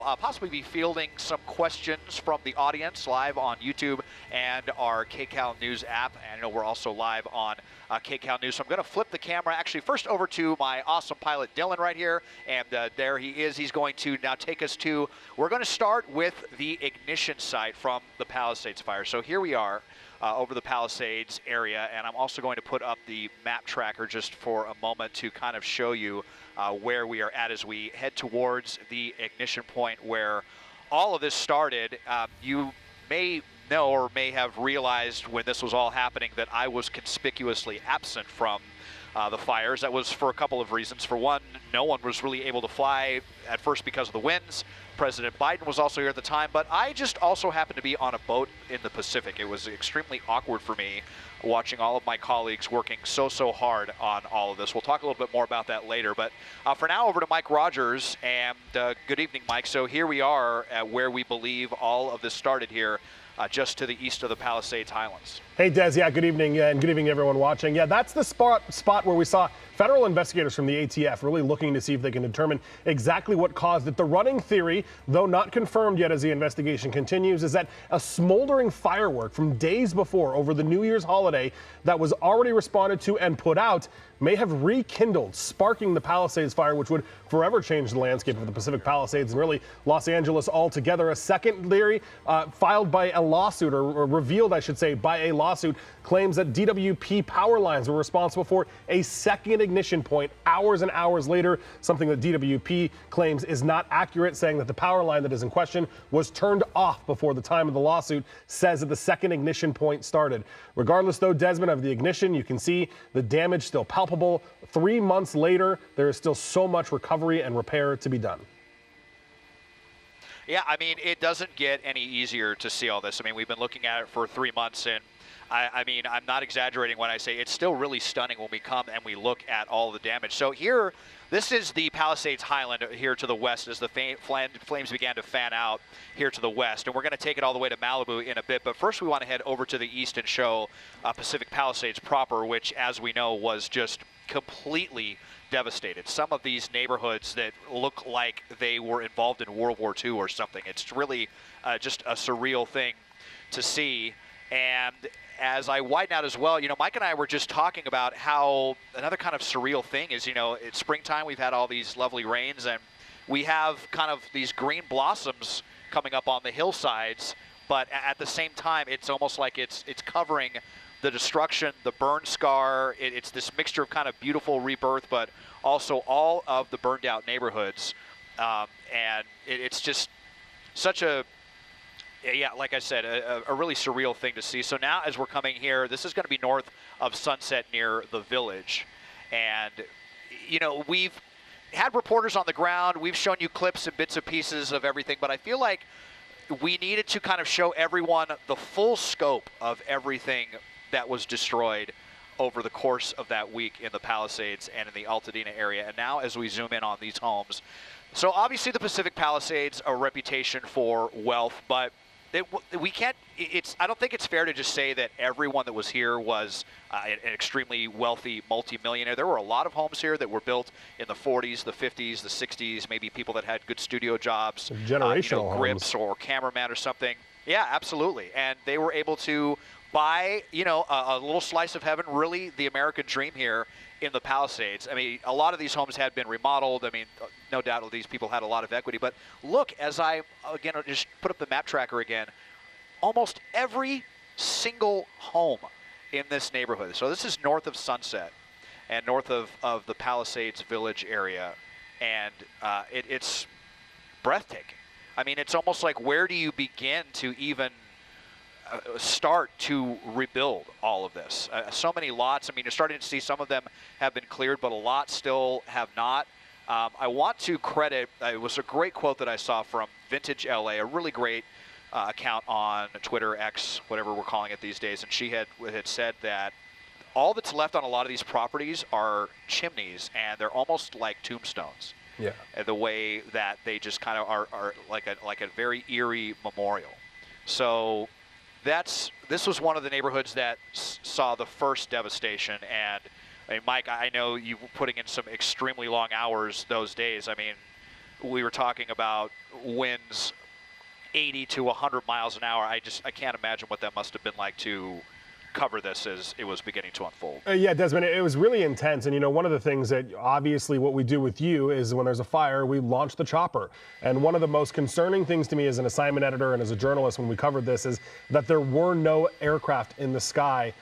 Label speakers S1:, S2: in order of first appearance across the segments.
S1: possibly be fielding some questions from the audience live on YouTube and our KCAL News app. And I know we're also live on KCAL News. So I'm going to flip the camera actually first over to my awesome pilot Dylan right here. And there he is. He's going to now take us to, we're going to start with the ignition site from the Palisades fire. So here we are over the Palisades area. And I'm also going to put up the map tracker just for a moment to kind of show you where we are at as we head towards the ignition point where all of this started. You may know or may have realized when this was all happening that I was conspicuously absent from the fires. That was for a couple of reasons. For one, no one was really able to fly at first because of the winds. President Biden was also here at the time, but I just also happened to be on a boat in the Pacific. It was extremely awkward for me watching all of my colleagues working so hard on all of this. We'll talk a little bit more about that later, but for now, over to Mike Rogers, and good evening, Mike. So here we are at where we believe all of this started here, just to the east of the Palisades Highlands.
S2: Hey, Des, yeah, good evening, and good evening, everyone watching. Yeah, that's the spot where we saw federal investigators from the ATF really looking to see if they can determine exactly what caused it. The running theory, though not confirmed yet as the investigation continues, is that a smoldering firework from days before over the New Year's holiday that was already responded to and put out may have rekindled, sparking the Palisades fire, which would forever change the landscape of the Pacific Palisades and really Los Angeles altogether. A second theory filed by a lawsuit, or revealed, I should say, by a lawsuit, claims that DWP power lines were responsible for a second ignition point hours and hours later, something that DWP claims is not accurate, saying that the power line that is in question was turned off before the time of the lawsuit says that the second ignition point started. Regardless, though, Desmond, of the ignition, you can see the damage still palpable. 3 months later, there is still so much recovery and repair to be done.
S1: Yeah, I mean, it doesn't get any easier to see all this. I mean, we've been looking at it for 3 months, and I mean, I'm not exaggerating when I say it's still really stunning when we come and we look at all the damage. So here, this is the Palisades Highland here to the west as the flames began to fan out here to the west. And we're going to take it all the way to Malibu in a bit. But first, we want to head over to the east and show Pacific Palisades proper, which, as we know, was just completely devastated. Some of these neighborhoods that look like they were involved in World War II or something. It's really just a surreal thing to see. And as I widen out as well, you know, Mike and I were just talking about how another kind of surreal thing is, you know, it's springtime, we've had all these lovely rains, and we have kind of these green blossoms coming up on the hillsides, but at the same time, it's almost like it's covering the destruction, the burn scar. It's this mixture of kind of beautiful rebirth, but also all of the burned out neighborhoods. And it's just such a, yeah, like I said, a really surreal thing to see. So now as we're coming here, this is going to be north of Sunset near the Village. And, you know, we've had reporters on the ground. We've shown you clips and bits and pieces of everything, but I feel like we needed to kind of show everyone the full scope of everything that was destroyed over the course of that week in the Palisades and in the Altadena area. And now as we zoom in on these homes, so obviously the Pacific Palisades, a reputation for wealth, but we can't, I don't think it's fair to just say that everyone that was here was an extremely wealthy multimillionaire. There were a lot of homes here that were built in the 40s, the 50s, the 60s, maybe people that had good studio jobs,
S2: generational
S1: you know, grips or cameraman or something. Yeah, absolutely. And they were able to buy, you know, a little slice of heaven, really the American dream here in the Palisades. I mean, a lot of these homes had been remodeled. I mean, no doubt these people had a lot of equity. But look, as I, again, just put up the map tracker again, almost every single home in this neighborhood. So this is north of Sunset and north of the Palisades Village area. And it's breathtaking. I mean, it's almost like, where do you begin to even start to rebuild all of this? So many lots. I mean, you're starting to see some of them have been cleared, but a lot still have not. I want to credit, it was a great quote that I saw from Vintage LA, a really great account on Twitter, X, whatever we're calling it these days, and she had said that all that's left on a lot of these properties are chimneys, and they're almost like tombstones. Yeah. The way that they just kind of are like a very eerie memorial. So this was one of the neighborhoods that saw the first devastation. And I mean, Mike, I know you were putting in some extremely long hours those days. I mean, we were talking about winds 80 to 100 miles an hour. I can't imagine what that must have been like to cover this as it was beginning to unfold.
S2: Yeah, Desmond, it was really intense. And, you know, one of the things that obviously what we do with you is when there's a fire, we launch the chopper. And one of the most concerning things to me as an assignment editor and as a journalist when we covered this is that there were no aircraft in the sky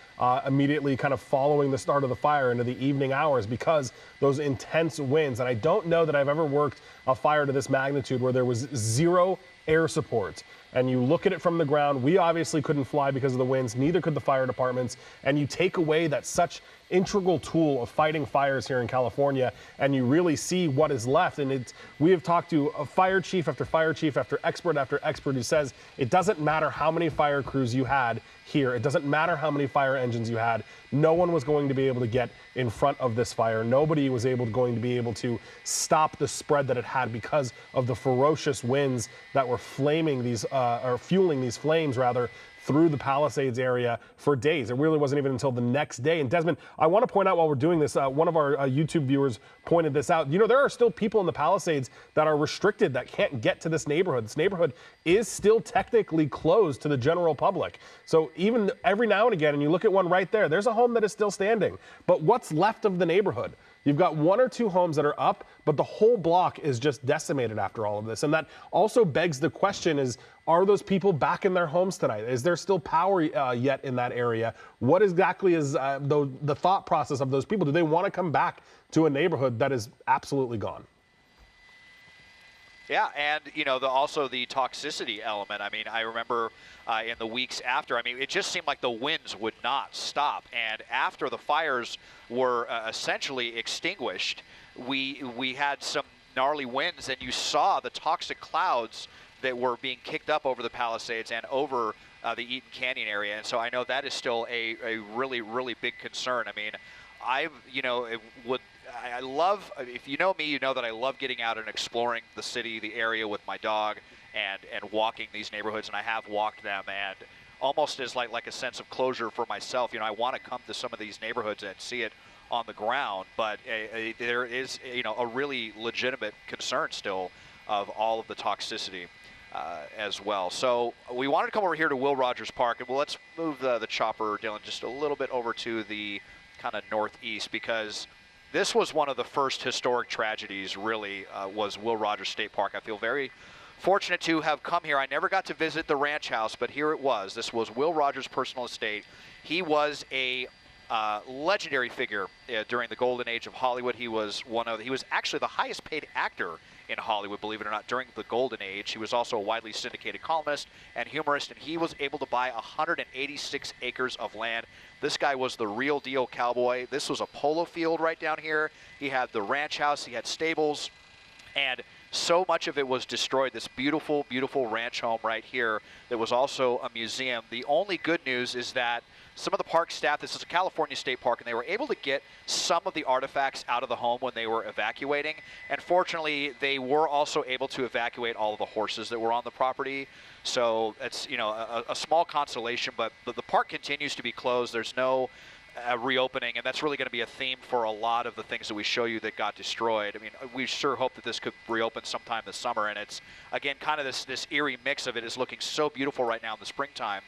S2: immediately kind of following the start of the fire into the evening hours because those intense winds. And I don't know that I've ever worked a fire to this magnitude where there was zero air support. And you look at it from the ground, we obviously couldn't fly because of the winds, neither could the fire departments, and you take away that such integral tool of fighting fires here in California, and you really see what is left. And we have talked to a fire chief after expert who says it doesn't matter how many fire crews you had here, it doesn't matter how many fire engines you had, no one was going to be able to get in front of this fire. Nobody was going to be able to stop the spread that it had because of the ferocious winds that were flaming these, or fueling these flames rather, through the Palisades area for days. It really wasn't even until the next day. And Desmond, I want to point out while we're doing this, one of our YouTube viewers pointed this out. You know, there are still people in the Palisades that are restricted, that can't get to this neighborhood. This neighborhood is still technically closed to the general public. So even every now and again, and you look at one right there, there's a home that is still standing. But what's left of the neighborhood? You've got one or two homes that are up, but the whole block is just decimated after all of this. And that also begs the question is, are those people back in their homes tonight? Is there still power yet in that area? What exactly is the thought process of those people? Do they want to come back to a neighborhood that is absolutely gone?
S1: Yeah, and you know, also the toxicity element. I mean, I remember in the weeks after, I mean, it just seemed like the winds would not stop. And after the fires were essentially extinguished, we had some gnarly winds, and you saw the toxic clouds that were being kicked up over the Palisades and over the Eaton Canyon area. And so I know that is still a really, really big concern. I mean, I love, if you know me, you know that I love getting out and exploring the city, the area with my dog and walking these neighborhoods, and I have walked them, and almost as like a sense of closure for myself. You know, I want to come to some of these neighborhoods and see it on the ground, but there is, you know, a really legitimate concern still of all of the toxicity as well. So we wanted to come over here to Will Rogers Park, and let's move the chopper, Dylan, just a little bit over to the kind of northeast, because this was one of the first historic tragedies, really, was Will Rogers State Park. I feel very fortunate to have come here. I never got to visit the ranch house, but here it was. This was Will Rogers' personal estate. He was a legendary figure during the golden age of Hollywood. He was actually the highest paid actor in Hollywood, believe it or not, during the golden age. He was also a widely syndicated columnist and humorist, and he was able to buy 186 acres of land. This guy was the real deal cowboy. This was a polo field right down here. He had the ranch house, he had stables, and so much of it was destroyed. This beautiful, beautiful ranch home right here that was also a museum. The only good news is that some of the park staff, this is a California state park, and they were able to get some of the artifacts out of the home when they were evacuating. And fortunately, they were also able to evacuate all of the horses that were on the property. So it's, you know, a small consolation, but the park continues to be closed. There's no reopening, and that's really going to be a theme for a lot of the things that we show you that got destroyed. I mean, we sure hope that this could reopen sometime this summer, and it's, again, kind of this eerie mix of it is looking so beautiful right now in the springtime.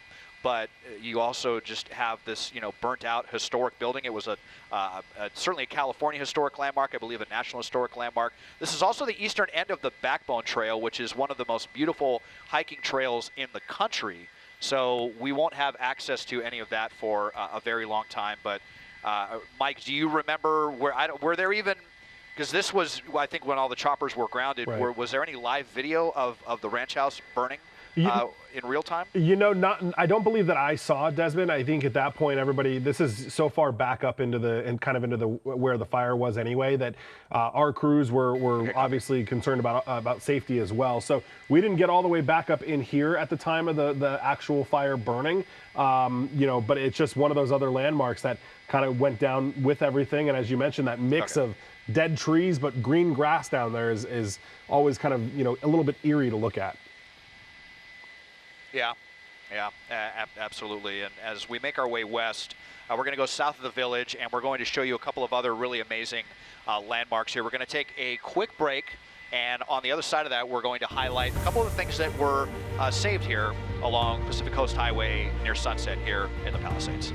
S1: But you also just have this, you know, burnt out historic building. It was certainly a California historic landmark, I believe a national historic landmark. This is also the eastern end of the Backbone Trail, which is one of the most beautiful hiking trails in the country. So we won't have access to any of that for a very long time. But Mike, do you remember were there even, because this was, I think, when all the choppers were grounded,
S2: right.
S1: Was there any live video of the ranch house burning? In real time?
S2: You know, I don't believe that I saw Desmond. I think at that point, everybody, this is so far back up into where the fire was anyway, that our crews were obviously concerned about safety as well. So we didn't get all the way back up in here at the time of the actual fire burning. You know, but it's just one of those other landmarks that kind of went down with everything. And as you mentioned, that mix of dead trees but green grass down there is always kind of, you know, a little bit eerie to look at.
S1: Yeah, absolutely. And as we make our way west, we're going to go south of the village, and we're going to show you a couple of other really amazing landmarks here. We're going to take a quick break, And on the other side of that, we're going to highlight a couple of the things that were saved here along Pacific Coast Highway near Sunset here in the Palisades.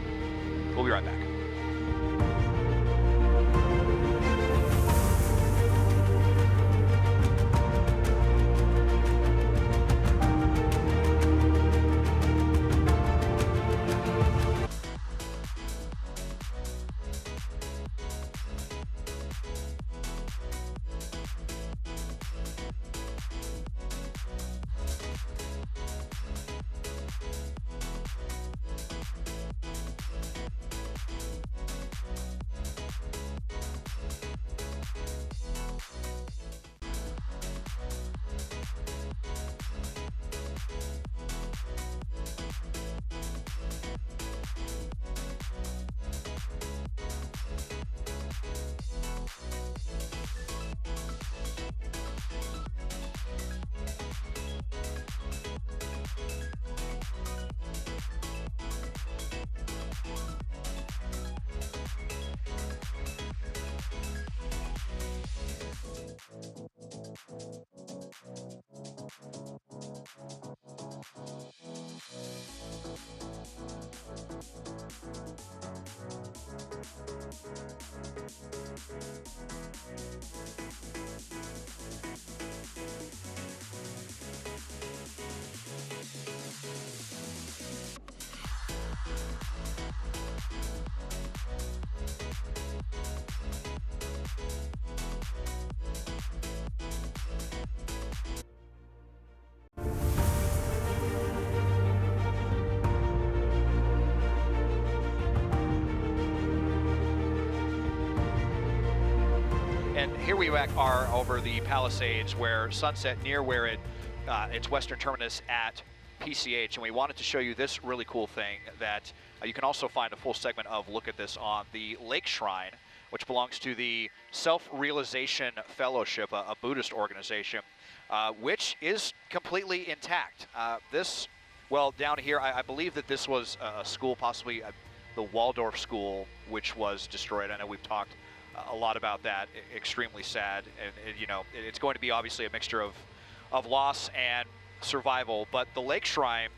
S1: We'll be right back. And here we are over the Palisades, where Sunset, near where its western terminus at PCH, and we wanted to show you this really cool thing that you can also find a full segment of. Look at this on the Lake Shrine, which belongs to the Self-Realization Fellowship, a Buddhist organization, which is completely intact. Well, down here, I believe that this was a school, possibly the Waldorf School, which was destroyed. I know we've talked a lot about that. Extremely sad, and you know, it's going to be obviously a mixture of loss and survival. But the Lake Shrine,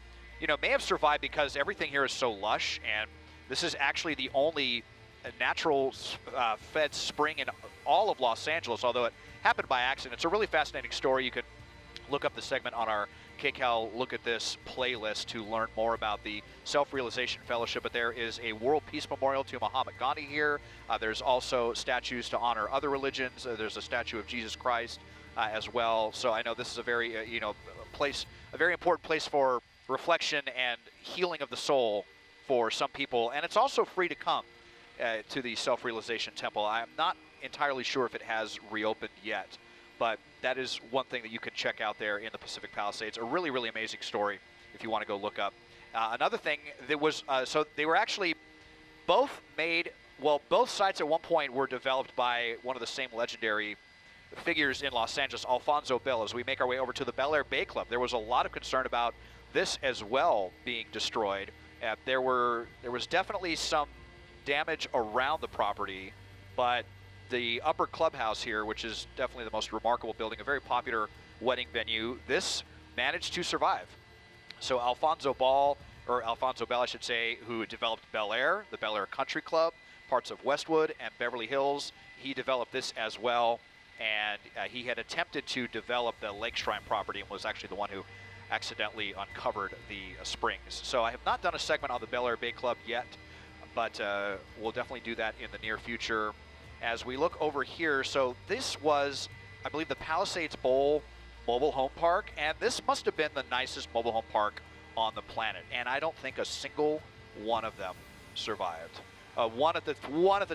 S1: you know, may have survived because everything here is so lush, and this is actually the only natural fed spring in all of Los Angeles, although it happened by accident. It's a really fascinating story. You can look up the segment on our SKYCAL Look at This playlist to learn more about the Self-Realization Fellowship. But there is a World Peace Memorial to Mahatma Gandhi here. There's also statues to honor other religions. There's a statue of Jesus Christ as well. So I know this is a very, a very important place for reflection and healing of the soul for some people. And it's also free to come to the Self-Realization Temple. I'm not entirely sure if it has reopened yet, but that is one thing that you can check out there in the Pacific Palisades. A really, really amazing story if you want to go look up. Another thing that was, so they were actually both made, well, both sites at one point were developed by one of the same legendary figures in Los Angeles, Alfonso Bell. As we make our way over to the Bel Air Bay Club, there was a lot of concern about this as well being destroyed. There was definitely some damage around the property, but the upper clubhouse here, which is definitely the most remarkable building, a very popular wedding venue, this managed to survive. So Alfonso Bell, I should say, who developed Bel Air, the Bel Air Country Club, parts of Westwood and Beverly Hills, he developed this as well. And he had attempted to develop the Lake Shrine property and was actually the one who accidentally uncovered the springs. So I have not done a segment on the Bel Air Bay Club yet, but we'll definitely do that in the near future. As we look over here, so this was, I believe, the Palisades Bowl mobile home park, and this must have been the nicest mobile home park on the planet. And I don't think a single one of them survived. One at the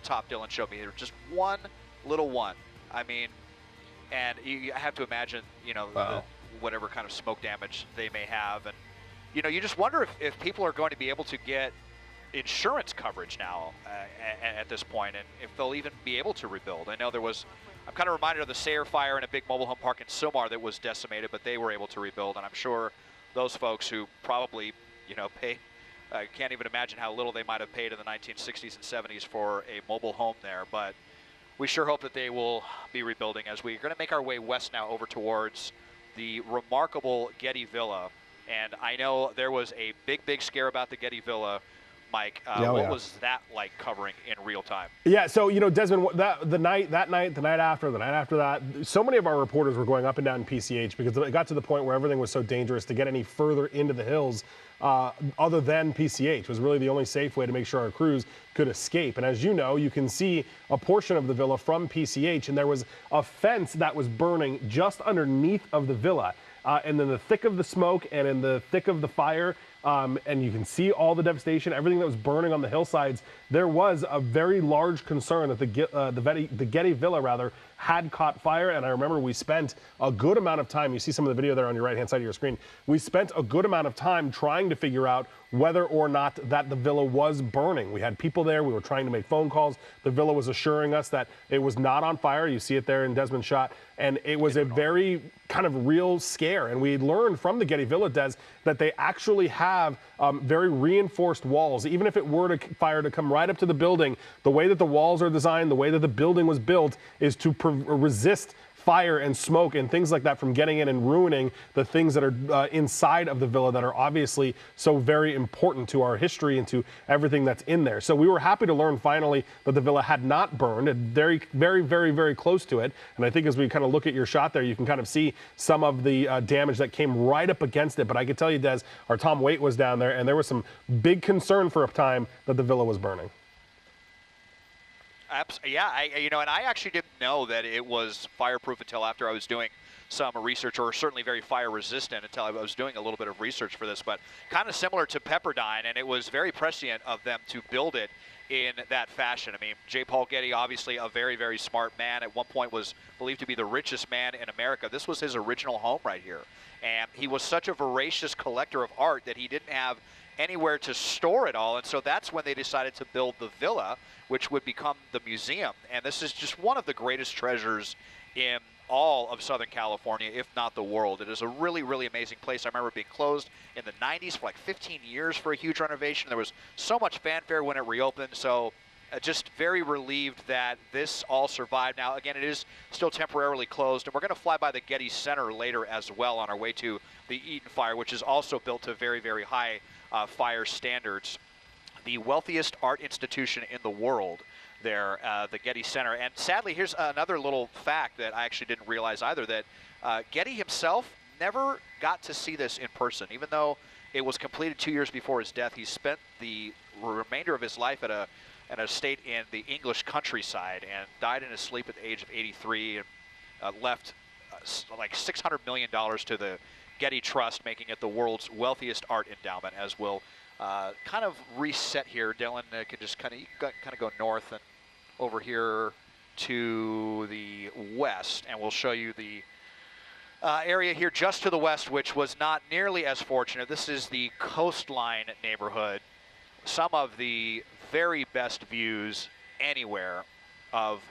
S1: top, Dylan showed me, just one little one. I mean, and you have to imagine, you know, whatever kind of smoke damage they may have. And, you know, you just wonder if people are going to be able to get insurance coverage now at this point, and if they'll even be able to rebuild. I know I'm kind of reminded of the Sayre fire in a big mobile home park in Sylmar that was decimated, but they were able to rebuild. And I'm sure those folks who probably, you know, can't even imagine how little they might have paid in the 1960s and 70s for a mobile home there. But we sure hope that they will be rebuilding as we're going to make our way west now over towards the remarkable Getty Villa. And I know there was a big scare about the Getty Villa. Mike, what was that like covering in real time?
S2: Yeah, so, Desmond, the night after that, so many of our reporters were going up and down PCH because it got to the point where everything was so dangerous to get any further into the hills other than PCH was really the only safe way to make sure our crews could escape. And as you know, you can see a portion of the villa from PCH, and there was a fence that was burning just underneath of the villa. And in the thick of the smoke and in the thick of the fire, and you can see all the devastation, everything that was burning on the hillsides, there was a very large concern that the Getty Villa had caught fire. And I remember we spent a good amount of time, you see some of the video there on your right-hand side of your screen, we spent a good amount of time trying to figure out whether or not that the villa was burning. We had people there, we were trying to make phone calls. The villa was assuring us that it was not on fire. You see it there in Desmond Shaw. And it was a very kind of real scare. And we learned from the Getty Villa, Des, that they actually have very reinforced walls. Even if it were to fire to come right up to the building, the way that the walls are designed, the way that the building was built is to resist fire and smoke and things like that from getting in and ruining the things that are inside of the villa that are obviously so very important to our history and to everything that's in there. So we were happy to learn finally that the villa had not burned, very, very, very, very close to it. And I think as we kind of look at your shot there, you can kind of see some of the damage that came right up against it. But I can tell you, Des, our Tom Waite was down there, and there was some big concern for a time that the villa was burning.
S1: Yeah, and I actually didn't know that it was fireproof until after I was doing some research, or certainly very fire resistant until I was doing a little bit of research for this, but kind of similar to Pepperdine, and it was very prescient of them to build it in that fashion. I mean, J. Paul Getty, obviously a very, very smart man, at one point was believed to be the richest man in America. This was his original home right here, and he was such a voracious collector of art that he didn't have anywhere to store it all, and so that's when they decided to build the villa, which would become the museum. And this is just one of the greatest treasures in all of Southern California, if not the world. It is a really, really amazing place. I remember being closed in the 90s for like 15 years for a huge renovation. There was so much fanfare when it reopened, so just very relieved that this all survived. Now, again, it is still temporarily closed, and we're going to fly by the Getty Center later as well on our way to the Eaton Fire, which is also built to very, very high fire standards. The wealthiest art institution in the world there, the Getty Center. And sadly, here's another little fact that I actually didn't realize either, that Getty himself never got to see this in person. Even though it was completed 2 years before his death, he spent the remainder of his life at an estate in the English countryside and died in his sleep at the age of 83 and left like $600 million to the Getty Trust, making it the world's wealthiest art endowment, as will kind of reset here. Dylan can just kind of go north and over here to the west, and we'll show you the area here just to the west, which was not nearly as fortunate. This is the coastline neighborhood. Some of the very best views anywhere of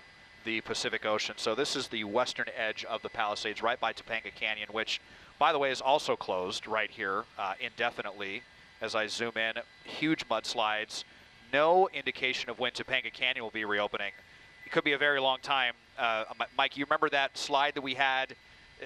S1: the Pacific Ocean. So this is the western edge of the Palisades, right by Topanga Canyon, which, by the way, is also closed right here indefinitely. As I zoom in, huge mudslides. No indication of when Topanga Canyon will be reopening. It could be a very long time. Mike, you remember that slide that we had?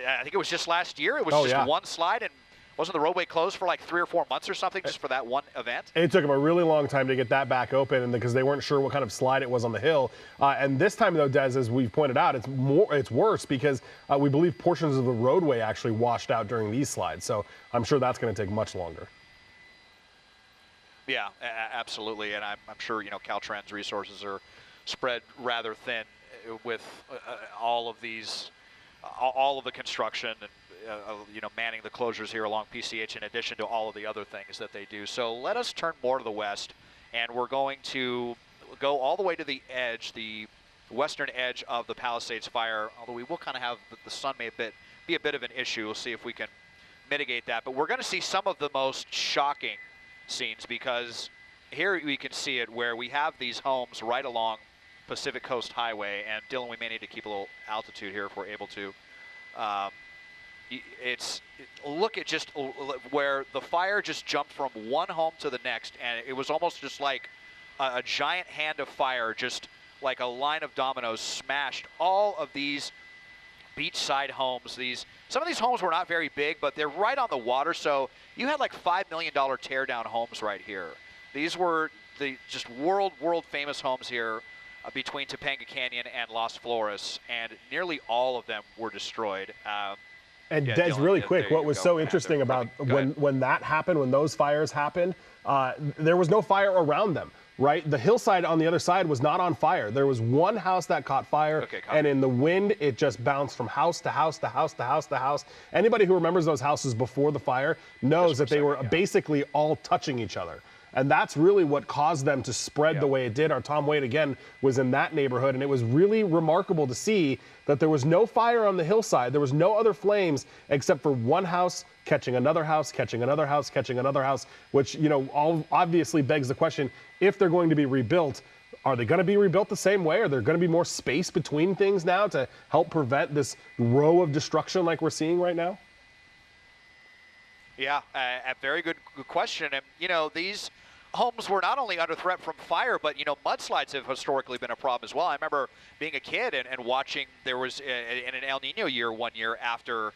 S1: I think it was just last year. It was one slide, and wasn't the roadway closed for like 3 or 4 months or something just for that one event? It
S2: took them a really long time to get that back open, and because they weren't sure what kind of slide it was on the hill. And this time, though, Des, as we've pointed out, it's worse because we believe portions of the roadway actually washed out during these slides. So I'm sure that's going to take much longer.
S1: Yeah, absolutely, and I'm sure Caltrans resources are spread rather thin with all of these, all of the construction and manning the closures here along PCH, in addition to all of the other things that they do. So let us turn more to the west, and we're going to go all the way to the edge, the western edge of the Palisades fire. Although we will kind of have the sun may be a bit of an issue. We'll see if we can mitigate that. But we're going to see some of the most shocking scenes, because here we can see it where we have these homes right along Pacific Coast Highway, and Dylan, we may need to keep a little altitude here if we're able to. Look at just where the fire just jumped from one home to the next, and it was almost just like a giant hand of fire just like a line of dominoes, smashed all of these beachside homes. Some of these homes were not very big, but they're right on the water, so you had like $5 million tear-down homes right here. These were the just world famous homes here between Topanga Canyon and Las Flores, and nearly all of them were destroyed.
S2: And
S1: yeah,
S2: Des,
S1: Dylan,
S2: really quick, what was so
S1: Yeah,
S2: interesting about
S1: running.
S2: when that happened, when those fires happened, there was no fire around them, right? The hillside on the other side was not on fire. There was one house that caught fire, and in the wind, it just bounced from house to house to house to house to house. Anybody who remembers those houses before the fire knows that they were basically all touching each other. And that's really what caused them to spread the way it did. Our Tom Wade, again, was in that neighborhood, and it was really remarkable to see that there was no fire on the hillside. There was no other flames except for one house catching another house, catching another house, catching another house, which, you know, all obviously begs the question, if they're going to be rebuilt, are they going to be rebuilt the same way? Are there going to be more space between things now to help prevent this row of destruction like we're seeing right now?
S1: Yeah, a very good question. And, you know, these homes were not only under threat from fire, but, you know, mudslides have historically been a problem as well. I remember being a kid and watching, there was in an El Nino year one year after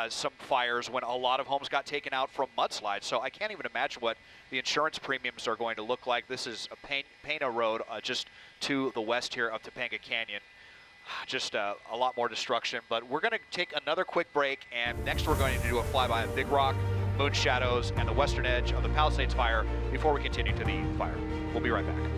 S1: some fires when a lot of homes got taken out from mudslides. So I can't even imagine what the insurance premiums are going to look like. This is a Pena Road just to the west here of Topanga Canyon. Just a lot more destruction, but we're going to take another quick break, and next we're going to do a flyby of Big Rock, Moon Shadows, and the western edge of the Palisades fire before we continue to the fire. We'll be right back.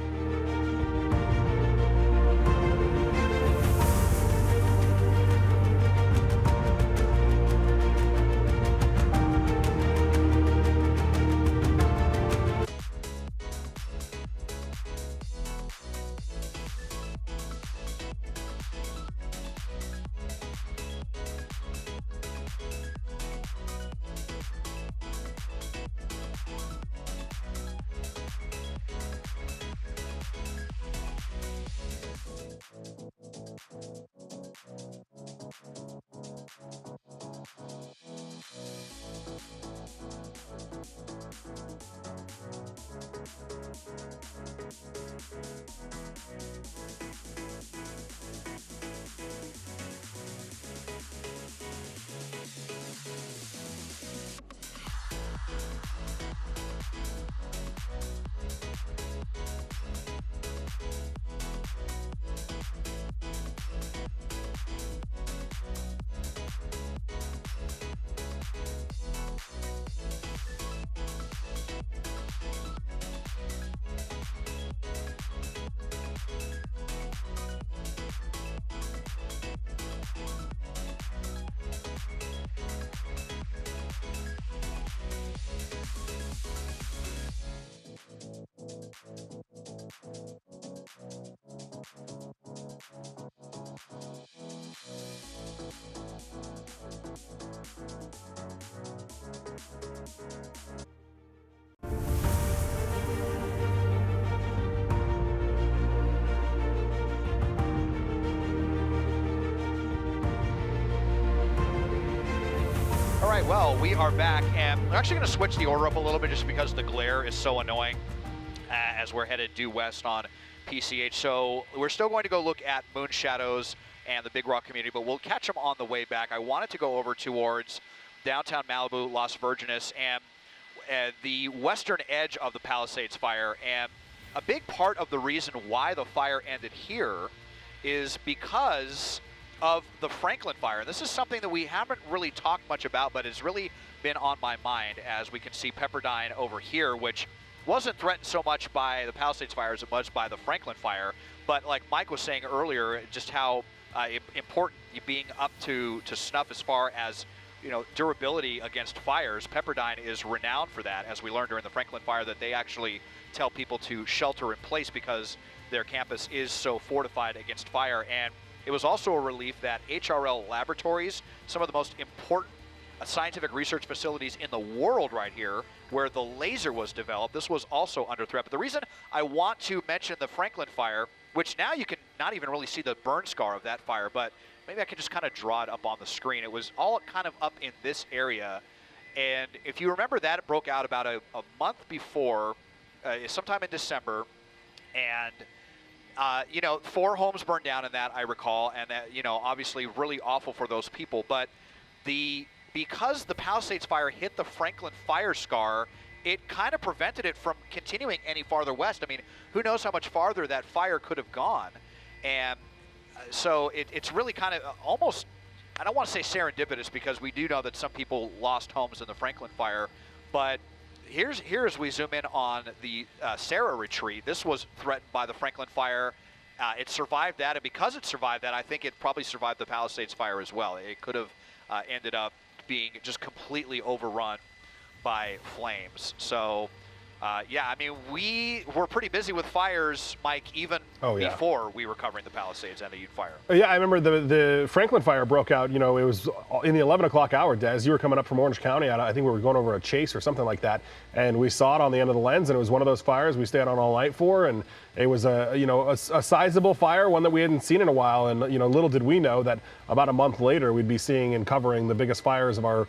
S1: All right, well, we are back, and we're actually going to switch the order up a little bit just because the glare is so annoying as we're headed due west on PCH. So we're still going to go look at Moon Shadows and the Big Rock community, but we'll catch them on the way back. I wanted to go over towards downtown Malibu, Las Virgenes, and the western edge of the Palisades fire. And a big part of the reason why the fire ended here is because of the Franklin fire. This is something that we haven't really talked much about, but has really been on my mind, as we can see Pepperdine over here, which wasn't threatened so much by the Palisades fire as it was by the Franklin fire. But like Mike was saying earlier, just how important being up to snuff as far as, you know, durability against fires. Pepperdine is renowned for that, as we learned during the Franklin fire, that they actually tell people to shelter in place because their campus is so fortified against fire. And it was also a relief that HRL Laboratories, some of the most important scientific research facilities in the world right here, where the laser was developed, this was also under threat. But the reason I want to mention the Franklin fire, which now you can not even really see the burn scar of that fire, but maybe I can just kind of draw it up on the screen. It was all kind of up in this area. And if you remember that, it broke out about a month before, sometime in December. And You know, 4 homes burned down in that, I recall, and that, you know, obviously really awful for those people. But because the Palisades fire hit the Franklin fire scar, it kind of prevented it from continuing any farther west. I mean, who knows how much farther that fire could have gone. And so it's really kind of almost, I don't want to say serendipitous, because we do know that some people lost homes in the Franklin fire. But here as we zoom in on the Sarah retreat, this was threatened by the Franklin fire. It survived that, and because it survived that, I think it probably survived the Palisades fire as well. It could have ended up being just completely overrun by flames. So, yeah, I mean, we were pretty busy with fires, Mike, even before we were covering the Palisades and the Eaton fire.
S2: Yeah, I remember the Franklin fire broke out, you know, it was in the 11 o'clock hour, Des. You were coming up from Orange County. I think we were going over a chase or something like that. And we saw it on the end of the lens, and it was one of those fires we stayed on all night for. And it was a sizable fire, one that we hadn't seen in a while. And, you know, little did we know that about a month later, we'd be seeing and covering the biggest fires of our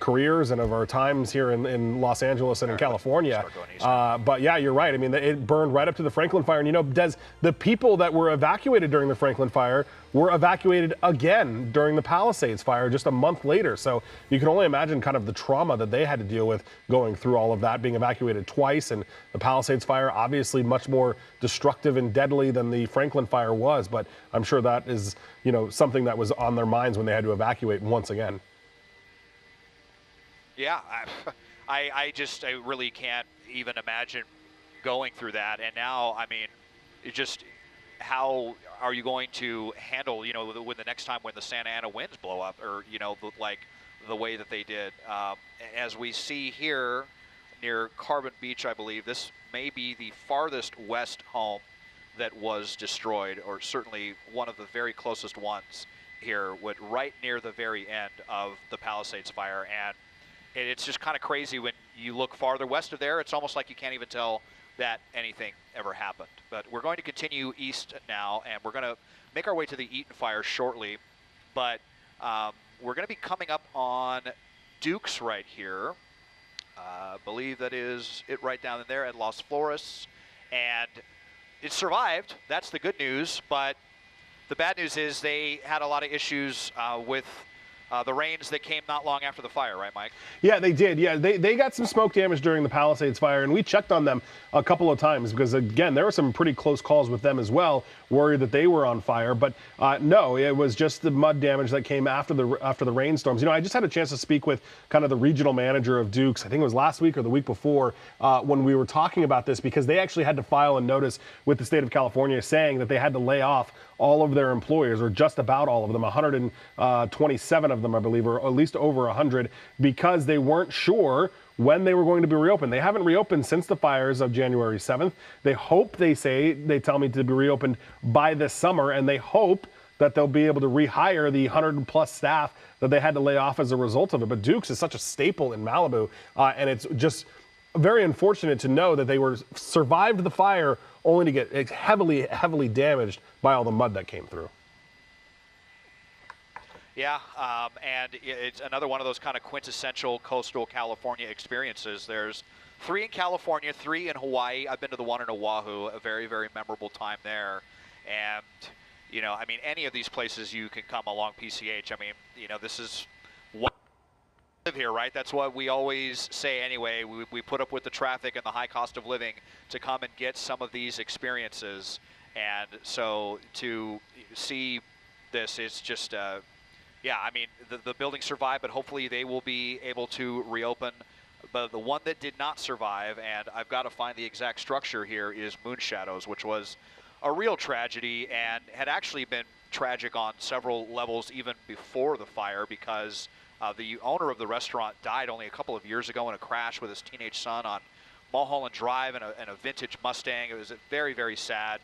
S2: careers and of our times here in Los Angeles and in California. But yeah, you're right. I mean, it burned right up to the Franklin fire. And, you know, Des, the people that were evacuated during the Franklin fire were evacuated again during the Palisades fire just a month later. So you can only imagine kind of the trauma that they had to deal with going through all of that, being evacuated twice. And the Palisades fire, obviously much more destructive and deadly than the Franklin fire was. But I'm sure that is, you know, something that was on their minds when they had to evacuate once again.
S1: Yeah, I really can't even imagine going through that. And now, I mean, it just, how are you going to handle, you know, when the next time when the Santa Ana winds blow up, or, you know, like the way that they did. As we see here near Carbon Beach, I believe, this may be the farthest west home that was destroyed, or certainly one of the very closest ones here, right near the very end of the Palisades fire. And it's just kind of crazy when you look farther west of there. It's almost like you can't even tell that anything ever happened. But we're going to continue east now, and we're going to make our way to the Eaton fire shortly. But we're going to be coming up on Dukes right here. I believe that is it right down in there at Las Flores. And it survived. That's the good news. But the bad news is they had a lot of issues with the rains that came not long after the fire, right, Mike?
S2: Yeah, they did. Yeah, they got some smoke damage during the Palisades fire, and we checked on them a couple of times because, again, there were some pretty close calls with them as well, worried that they were on fire. But no, it was just the mud damage that came after the rainstorms. You know, I just had a chance to speak with kind of the regional manager of Dukes, I think it was last week or the week before, when we were talking about this, because they actually had to file a notice with the state of California saying that they had to lay off all of their employers, or just about all of them, 127 of them, I believe, or at least over 100, because they weren't sure when they were going to be reopened. They haven't reopened since the fires of January 7th. They hope, they tell me, to be reopened by this summer, and they hope that they'll be able to rehire the 100+ staff that they had to lay off as a result of it. But Dukes is such a staple in Malibu, and it's just very unfortunate to know that they survived the fire only to get heavily, heavily damaged by all the mud that came through.
S1: Yeah, and it's another one of those kind of quintessential coastal California experiences. There's 3 in California, 3 in Hawaii. I've been to the one in Oahu, a very, very memorable time there. And, you know, I mean, any of these places you can come along PCH. I mean, you know, this is what live here, right? That's what we always say anyway. We put up with the traffic and the high cost of living to come and get some of these experiences. And so to see this is just, yeah, I mean, the building survived, but hopefully they will be able to reopen. But the one that did not survive, and I've got to find the exact structure here, is Moon Shadows, which was a real tragedy and had actually been tragic on several levels even before the fire, because the owner of the restaurant died only a couple of years ago in a crash with his teenage son on Mulholland Drive in a vintage Mustang. It was very, very sad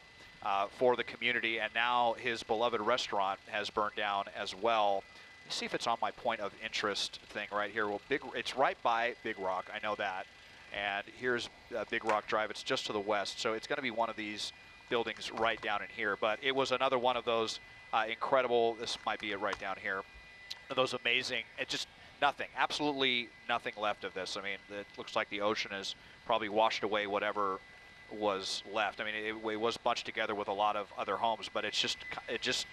S1: for the community, and now his beloved restaurant has burned down as well. Let's see if it's on my point of interest thing right here. Well, it's right by Big Rock, I know that. And here's Big Rock Drive. It's just to the west, so it's going to be one of these buildings right down in here. But it was another one of those incredible, this might be it right down here, those amazing, it's just nothing, absolutely nothing left of this. I mean, it looks like the ocean has probably washed away whatever was left. I mean, it was bunched together with a lot of other homes, but it just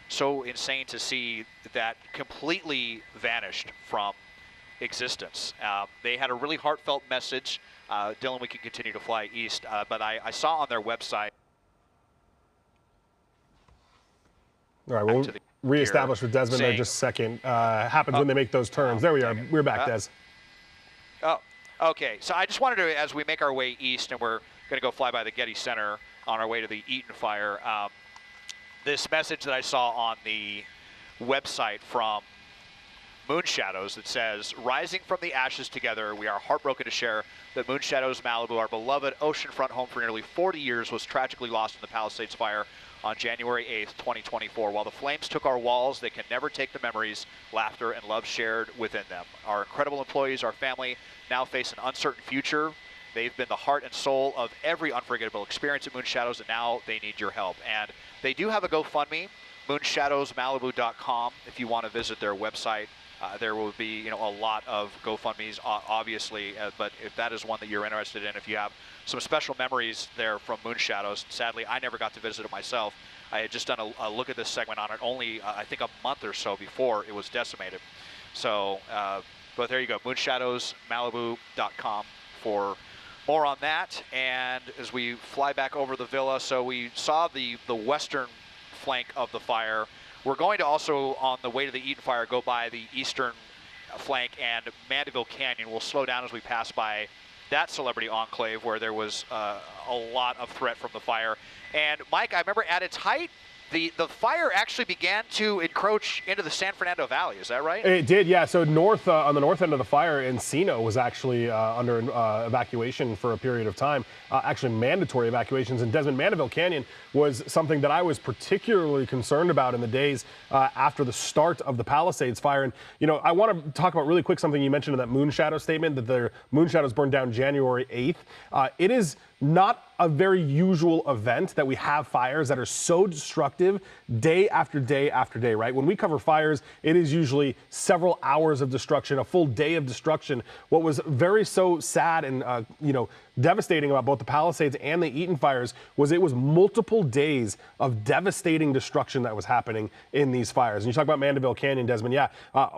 S1: so insane to see that completely vanished from existence. They had a really heartfelt message. Dylan, we can continue to fly east, but I saw on their website.
S2: All right, we'll reestablish with Desmond there just a second. Happens when they make those turns. There we are. We're back, Des.
S1: Oh, okay. So I just wanted to, as we make our way east, and we're going to go fly by the Getty Center on our way to the Eaton Fire, this message that I saw on the website from Moon Shadows that says, rising from the ashes together, we are heartbroken to share that Moon Shadows Malibu, our beloved oceanfront home for nearly 40 years, was tragically lost in the Palisades fire on January 8th, 2024. While the flames took our walls, they can never take the memories, laughter, and love shared within them. Our incredible employees, our family, now face an uncertain future. They've been the heart and soul of every unforgettable experience at Moon Shadows, and now they need your help. And they do have a GoFundMe, moonshadowsmalibu.com, if you want to visit their website. There will be, a lot of GoFundMes, obviously, but if that is one that you're interested in, if you have some special memories there from Moon Shadows, sadly, I never got to visit it myself. I had just done a look at this segment on it only, I think, a month or so before it was decimated. So, but there you go, moonshadowsmalibu.com for more on that. And as we fly back over the villa, so we saw the western flank of the fire. We're going to also, on the way to the Eaton Fire, go by the eastern flank and Mandeville Canyon. We'll slow down as we pass by that celebrity enclave where there was a lot of threat from the fire. And Mike, I remember at its height, the fire actually began to encroach into the San Fernando Valley. Is that right?
S2: It did, yeah. So north on the north end of the fire, Encino was actually under evacuation for a period of time, actually mandatory evacuations. And Desmond, Mandeville Canyon was something that I was particularly concerned about in the days after the start of the Palisades fire. And, I want to talk about really quick something you mentioned in that Moon Shadow statement, that the Moon Shadows burned down January 8th. It is not a very usual event that we have fires that are so destructive day after day after day, right? When we cover fires, it is usually several hours of destruction, a full day of destruction. What was very so sad and, devastating about both the Palisades and the Eaton fires was it was multiple days of devastating destruction that was happening in these fires. And you talk about Mandeville Canyon, Desmond,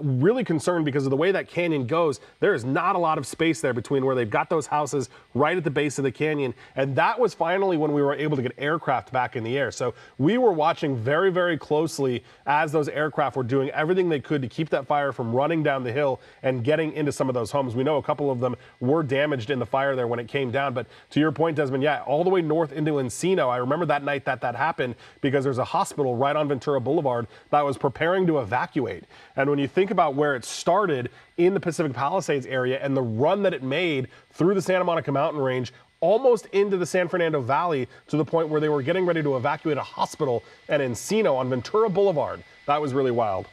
S2: really concerned because of the way that canyon goes. There is not a lot of space there between where they've got those houses right at the base of the canyon. And that was finally when we were able to get aircraft back in the air. So we were watching very, very closely as those aircraft were doing everything they could to keep that fire from running down the hill and getting into some of those homes. We know a couple of them were damaged in the fire there when it came down. But to your point, Desmond, all the way north into Encino. I remember that night that happened because there's a hospital right on Ventura Boulevard that was preparing to evacuate. And when you think about where it started in the Pacific Palisades area and the run that it made through the Santa Monica mountain range, almost into the San Fernando Valley, to the point where they were getting ready to evacuate a hospital at Encino on Ventura Boulevard. That was really wild.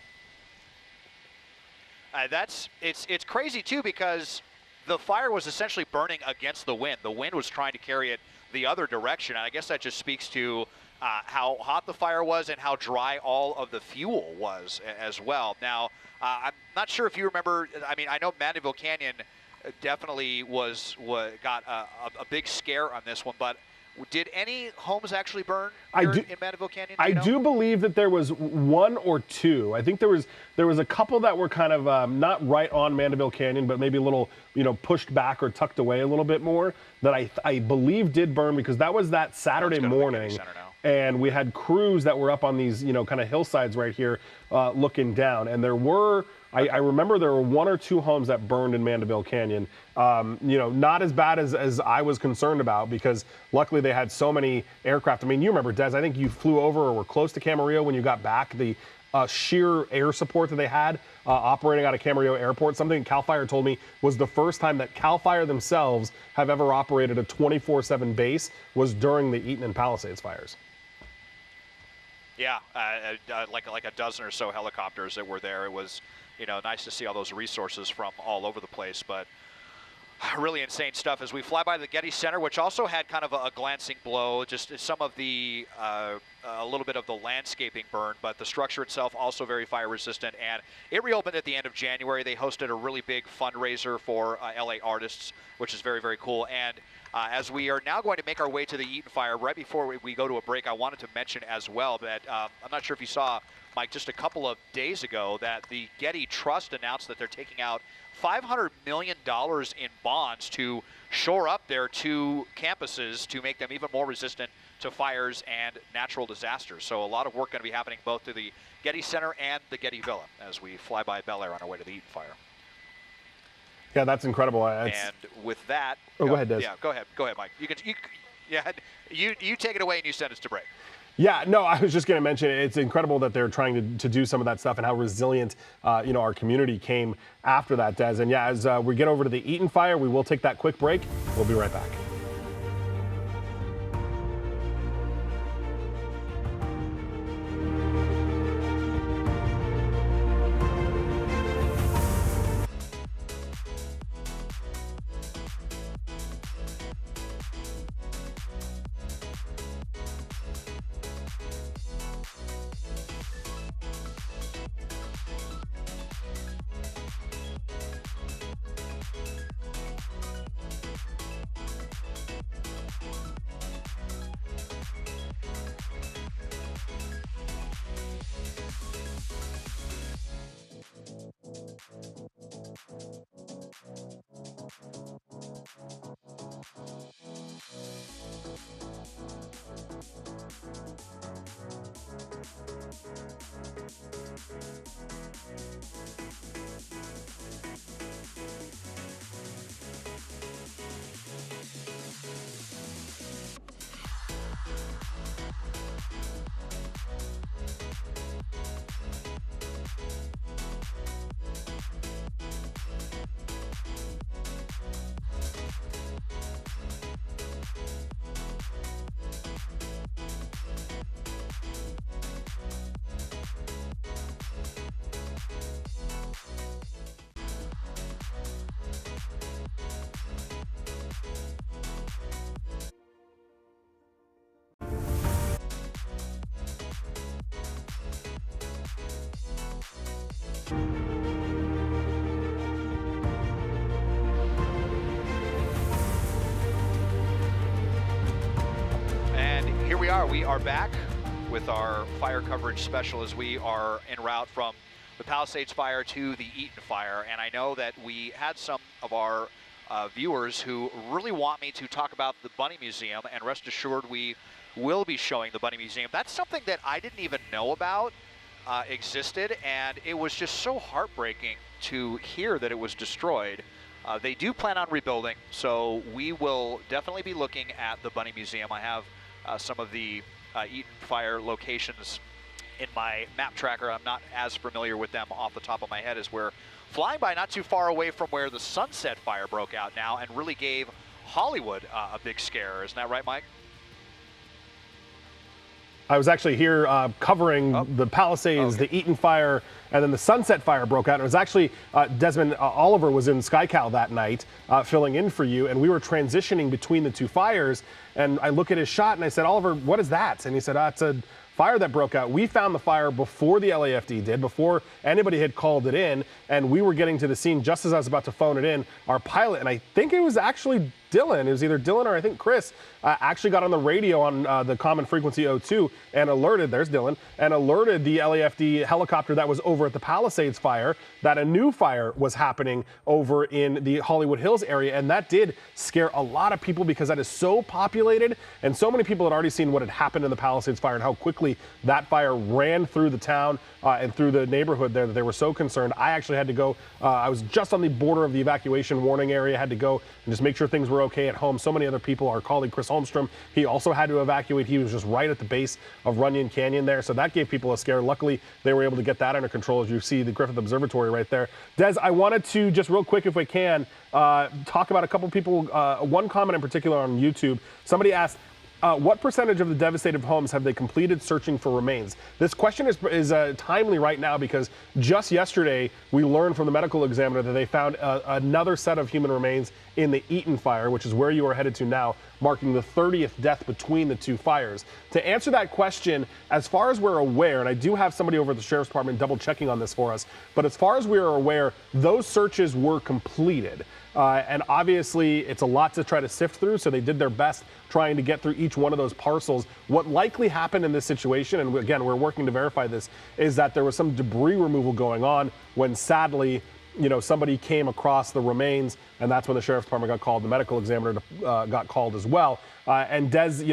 S1: It's crazy too, because the fire was essentially burning against the wind. The wind was trying to carry it the other direction. And I guess that just speaks to how hot the fire was and how dry all of the fuel was as well. Now, I'm not sure if you remember, I know Mandeville Canyon definitely got a big scare on this one, but did any homes actually burn in Mandeville Canyon?
S2: I do believe that there was one or two. I think there was a couple that were kind of not right on Mandeville Canyon, but maybe a little, pushed back or tucked away a little bit more, that I believe did burn, because that was that Saturday morning. And we had crews that were up on these, kind of hillsides right here looking down. And there were, I remember there were one or two homes that burned in Mandeville Canyon. Not as bad as I was concerned about, because luckily they had so many aircraft. You remember, Des, I think you flew over or were close to Camarillo when you got back. The sheer air support that they had operating out of Camarillo Airport, something CAL FIRE told me was the first time that CAL FIRE themselves have ever operated a 24/7 base was during the Eaton and Palisades fires.
S1: Yeah, like a dozen or so helicopters that were there. It was, nice to see all those resources from all over the place. But really insane stuff as we fly by the Getty Center, which also had kind of a glancing blow, just some of the, a little bit of the landscaping burned, but the structure itself also very fire resistant. And it reopened at the end of January. They hosted a really big fundraiser for LA artists, which is very, very cool. And as we are now going to make our way to the Eaton Fire, right before we go to a break, I wanted to mention as well that I'm not sure if you saw, Mike, just a couple of days ago that the Getty Trust announced that they're taking out $500 million in bonds to shore up their 2 campuses to make them even more resistant to fires and natural disasters. So a lot of work going to be happening both to the Getty Center and the Getty Villa as we fly by Bel Air on our way to the Eaton Fire.
S2: Yeah, that's incredible.
S1: And with that,
S2: go ahead, Des.
S1: Yeah, go ahead, Mike. You take it away and you send us to break.
S2: Yeah, no, I was just going to mention it's incredible that they're trying to do some of that stuff and how resilient, our community came after that, Des. And yeah, as we get over to the Eaton Fire, we will take that quick break. We'll be right back.
S1: We are back with our fire coverage special as we are en route from the Palisades Fire to the Eaton Fire. And I know that we had some of our viewers who really want me to talk about the Bunny Museum, and rest assured we will be showing the Bunny Museum. That's something that I didn't even know about existed, and it was just so heartbreaking to hear that it was destroyed. They do plan on rebuilding, so we will definitely be looking at the Bunny Museum. I have some of the Eaton Fire locations in my map tracker. I'm not as familiar with them off the top of my head as we're flying by not too far away from where the Sunset Fire broke out now and really gave Hollywood a big scare. Isn't that right, Mike?
S2: I was actually here covering the Palisades, the Eaton Fire, and then the Sunset Fire broke out. It was actually Desmond Oliver was in SKYCAL that night filling in for you, and we were transitioning between the 2 fires. And I look at his shot and I said, Oliver, what is that? And he said, it's a fire that broke out. We found the fire before the LAFD did, before anybody had called it in, and we were getting to the scene just as I was about to phone it in. Our pilot, and I think it was actually Dylan, it was either Dylan or I think Chris, actually got on the radio on the common frequency 02 and alerted, there's Dylan, and alerted the LAFD helicopter that was over at the Palisades Fire that a new fire was happening over in the Hollywood Hills area. And that did scare a lot of people because that is so populated, and so many people had already seen what had happened in the Palisades Fire and how quickly that fire ran through the town and through the neighborhood there that they were so concerned. I actually had to go, I was just on the border of the evacuation warning area, had to go and just make sure things were okay at home. So many other people, our colleague Chris Holmstrom, he also had to evacuate. He was just right at the base of Runyon Canyon there. So that gave people a scare. Luckily, they were able to get that under control, as you see the Griffith Observatory right there. Des, I wanted to just real quick, if we can, talk about a couple people, one comment in particular on YouTube. Somebody asked, What percentage of the devastated homes have they completed searching for remains? This question is timely right now because just yesterday we learned from the medical examiner that they found another set of human remains in the Eaton fire, which is where you are headed to now, marking the 30th death between the two fires. To answer that question, as far as we're aware, and I do have somebody over at the Sheriff's Department double checking on this for us, but as far as we are aware, those searches were completed. And obviously, it's a lot to try to sift through, so they did their best trying to get through each one of those parcels. What likely happened in this situation, and again, we're working to verify this, is that there was some debris removal going on when sadly, somebody came across the remains, and that's when the Sheriff's Department got called. The medical examiner got called as well. And Des,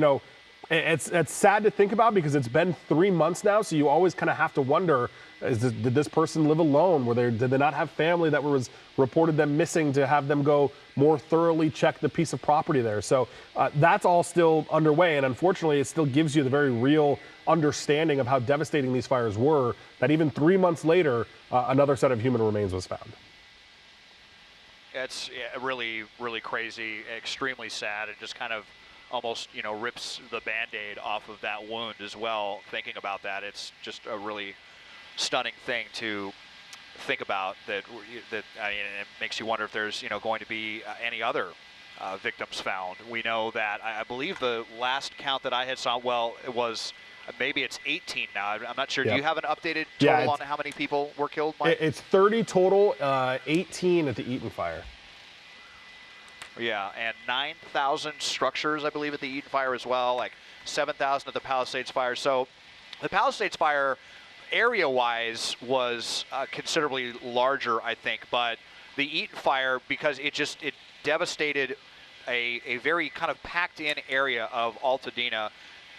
S2: it's sad to think about because it's been 3 months now, so you always kind of have to wonder, did this person live alone? Did they not have family that was reported them missing to have them go more thoroughly check the piece of property there? So that's all still underway, and unfortunately, it still gives you the very real understanding of how devastating these fires were, that even 3 months later, another set of human remains was found.
S1: It's really, really crazy, extremely sad, and just kind of almost, rips the Band-Aid off of that wound as well. Thinking about that, it's just a really stunning thing to think about. That I mean, it makes you wonder if there's, going to be any other victims found. We know that I believe the last count that I had saw, well, it was maybe it's 18 now. I'm not sure. Yep. Do you have an updated total on how many people were killed, Mike?
S2: It's 30 total, 18 at the Eaton fire.
S1: Yeah, and 9,000 structures, I believe, at the Eaton fire as well, like 7,000 at the Palisades fire. So the Palisades fire, area-wise, was considerably larger, I think, but the Eaton fire, because it devastated a very kind of packed-in area of Altadena,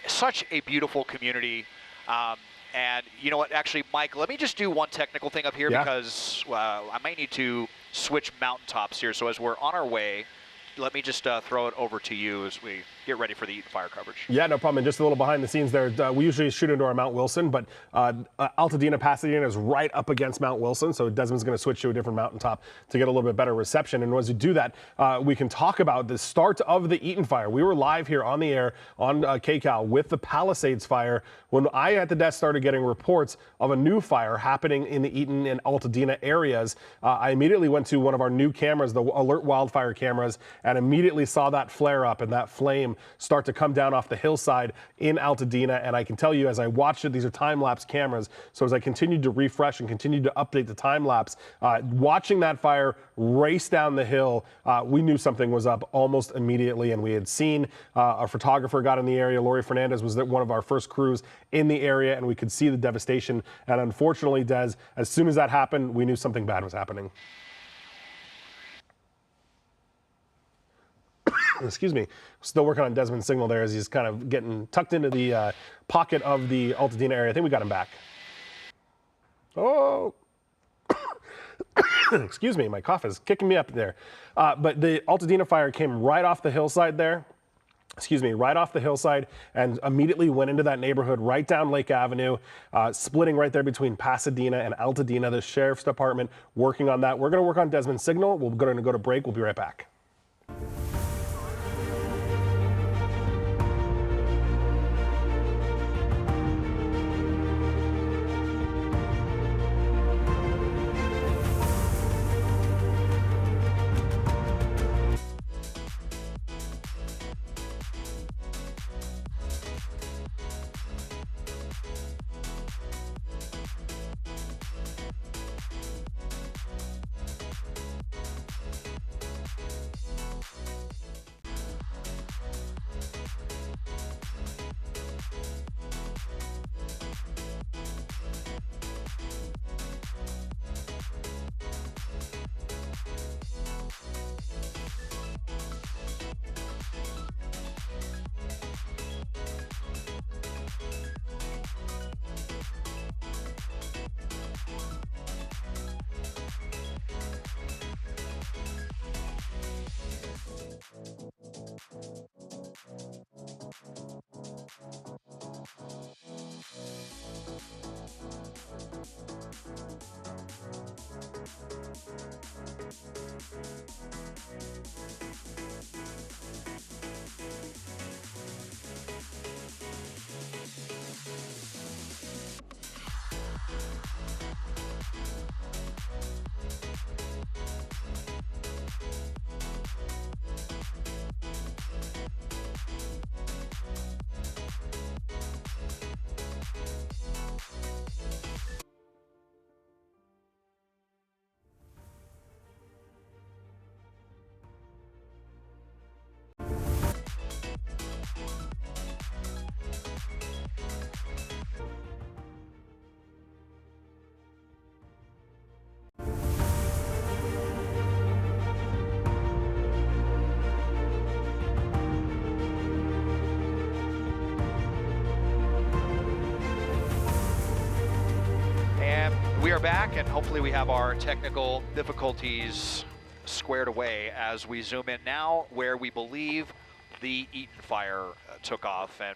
S1: such a beautiful community. And you know what, actually, Mike, let me just do one technical thing up here because I might need to switch mountaintops here. So as we're on our way, let me just throw it over to you as we get ready for the Eaton fire coverage.
S2: Yeah, no problem. And just a little behind the scenes there. We usually shoot into our Mount Wilson, but Altadena, Pasadena is right up against Mount Wilson. So Desmond's going to switch to a different mountaintop to get a little bit better reception. And as we do that, we can talk about the start of the Eaton fire. We were live here on the air on SKYCAL with the Palisades fire when I at the desk started getting reports of a new fire happening in the Eaton and Altadena areas. I immediately went to one of our new cameras, the Alert Wildfire cameras, and immediately saw that flare up and that flame start to come down off the hillside in Altadena. And I can tell you, as I watched it, these are time-lapse cameras, so as I continued to refresh and continued to update the time-lapse, watching that fire race down the hill, we knew something was up almost immediately. And we had seen our photographer got in the area. Lori Fernandez was one of our first crews in the area, and we could see the devastation. And unfortunately, Des, as soon as that happened, we knew something bad was happening. Excuse me, still working on Desmond's signal there as he's kind of getting tucked into the pocket of the Altadena area. I think we got him back. Oh, excuse me, my cough is kicking me up there. But the Altadena fire came right off the hillside there. Excuse me, right off the hillside and immediately went into that neighborhood right down Lake Avenue, splitting right there between Pasadena and Altadena. The Sheriff's Department working on that. We're going to work on Desmond's signal. We're going to go to break. We'll be right back.
S1: back, and hopefully we have our technical difficulties squared away as we zoom in now where we believe the Eaton fire took off. And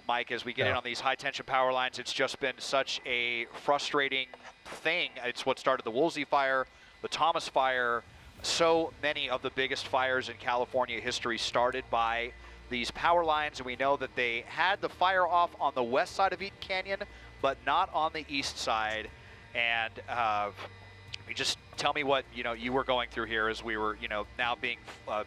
S1: Mike, as we get in on these high tension power lines, it's just been such a frustrating thing. It's what started the Woolsey fire, the Thomas fire. So many of the biggest fires in California history started by these power lines, and we know that they had the fire off on the west side of Eaton Canyon, but not on the east side. And you just tell me what you were going through here as we were now being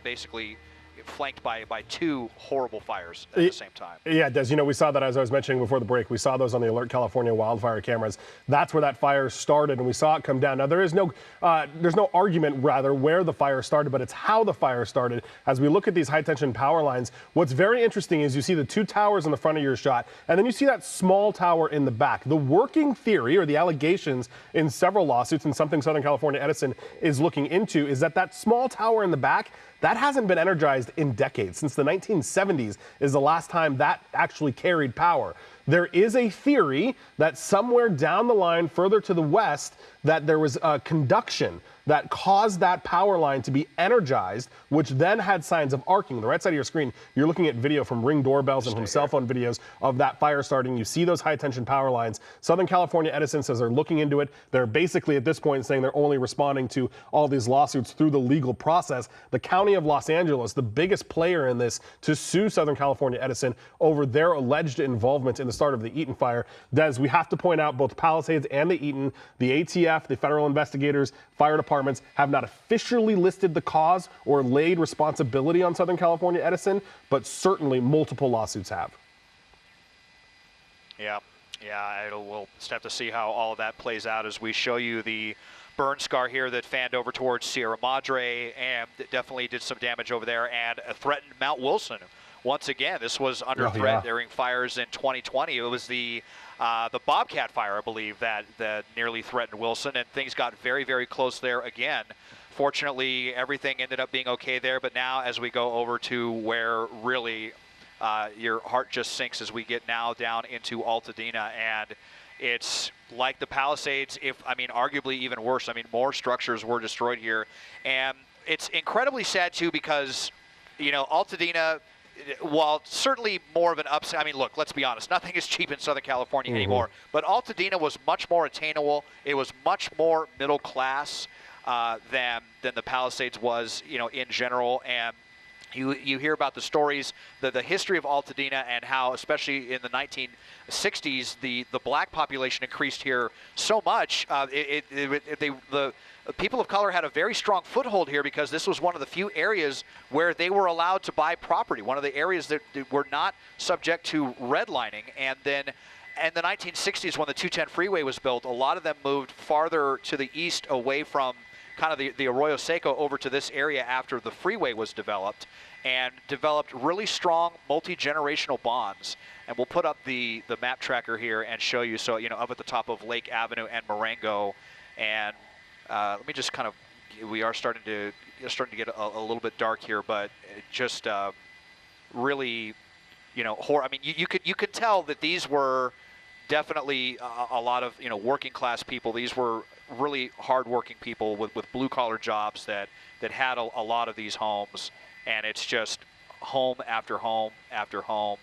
S1: basically flanked by two horrible fires at the same time.
S2: Yeah, Des, we saw that, as I was mentioning before the break. We saw those on the Alert California wildfire cameras. That's where that fire started, and we saw it come down. Now, there's no argument, rather, where the fire started, but it's how the fire started. As we look at these high-tension power lines, what's very interesting is you see the two towers in the front of your shot, and then you see that small tower in the back. The working theory, or the allegations in several lawsuits, and something Southern California Edison is looking into, is that small tower in the back, that hasn't been energized in decades. Since the 1970s is the last time that actually carried power. There is a theory that somewhere down the line, further to the west, that there was conduction that caused that power line to be energized, which then had signs of arcing. The right side of your screen, you're looking at video from Ring doorbells and from cell phone videos of that fire starting. You see those high-tension power lines. Southern California Edison says they're looking into it. They're basically, at this point, saying they're only responding to all these lawsuits through the legal process. The County of Los Angeles, the biggest player in this, to sue Southern California Edison over their alleged involvement in the start of the Eaton fire. Des, we have to point out both Palisades and the Eaton, the ATF, the federal investigators, fire departments have not officially listed the cause or laid responsibility on Southern California Edison, but certainly multiple lawsuits have.
S1: Yeah, we'll just have to see how all of that plays out as we show you the burn scar here that fanned over towards Sierra Madre and definitely did some damage over there and threatened Mount Wilson. Once again, this was under threat during fires in 2020. It was the Bobcat fire, I believe, that nearly threatened Wilson, and things got very, very close there again. Fortunately, everything ended up being okay there, but now as we go over to where really your heart just sinks as we get now down into Altadena, and it's like the Palisades, arguably even worse. More structures were destroyed here, and it's incredibly sad too because, Altadena, while certainly more of an upside, look, let's be honest, nothing is cheap in Southern California anymore, but Altadena was much more attainable. It was much more middle class than the Palisades was, in general. And you hear about the stories, the history of Altadena, and how, especially in the 1960s, the black population increased here so much. The people of color had a very strong foothold here because this was one of the few areas where they were allowed to buy property, one of the areas that were not subject to redlining. And then in the 1960s, when the 210 freeway was built, a lot of them moved farther to the east away from kind of the Arroyo Seco over to this area after the freeway was developed, and developed really strong multi-generational bonds. And we'll put up the map tracker here and show you, so up at the top of Lake Avenue and Marengo. And let me just kind of, we are starting to get a little bit dark here, but just really, you could tell that these were definitely a lot of working class people. These were really hardworking people with blue collar jobs that had a lot of these homes, and it's just home after home after home,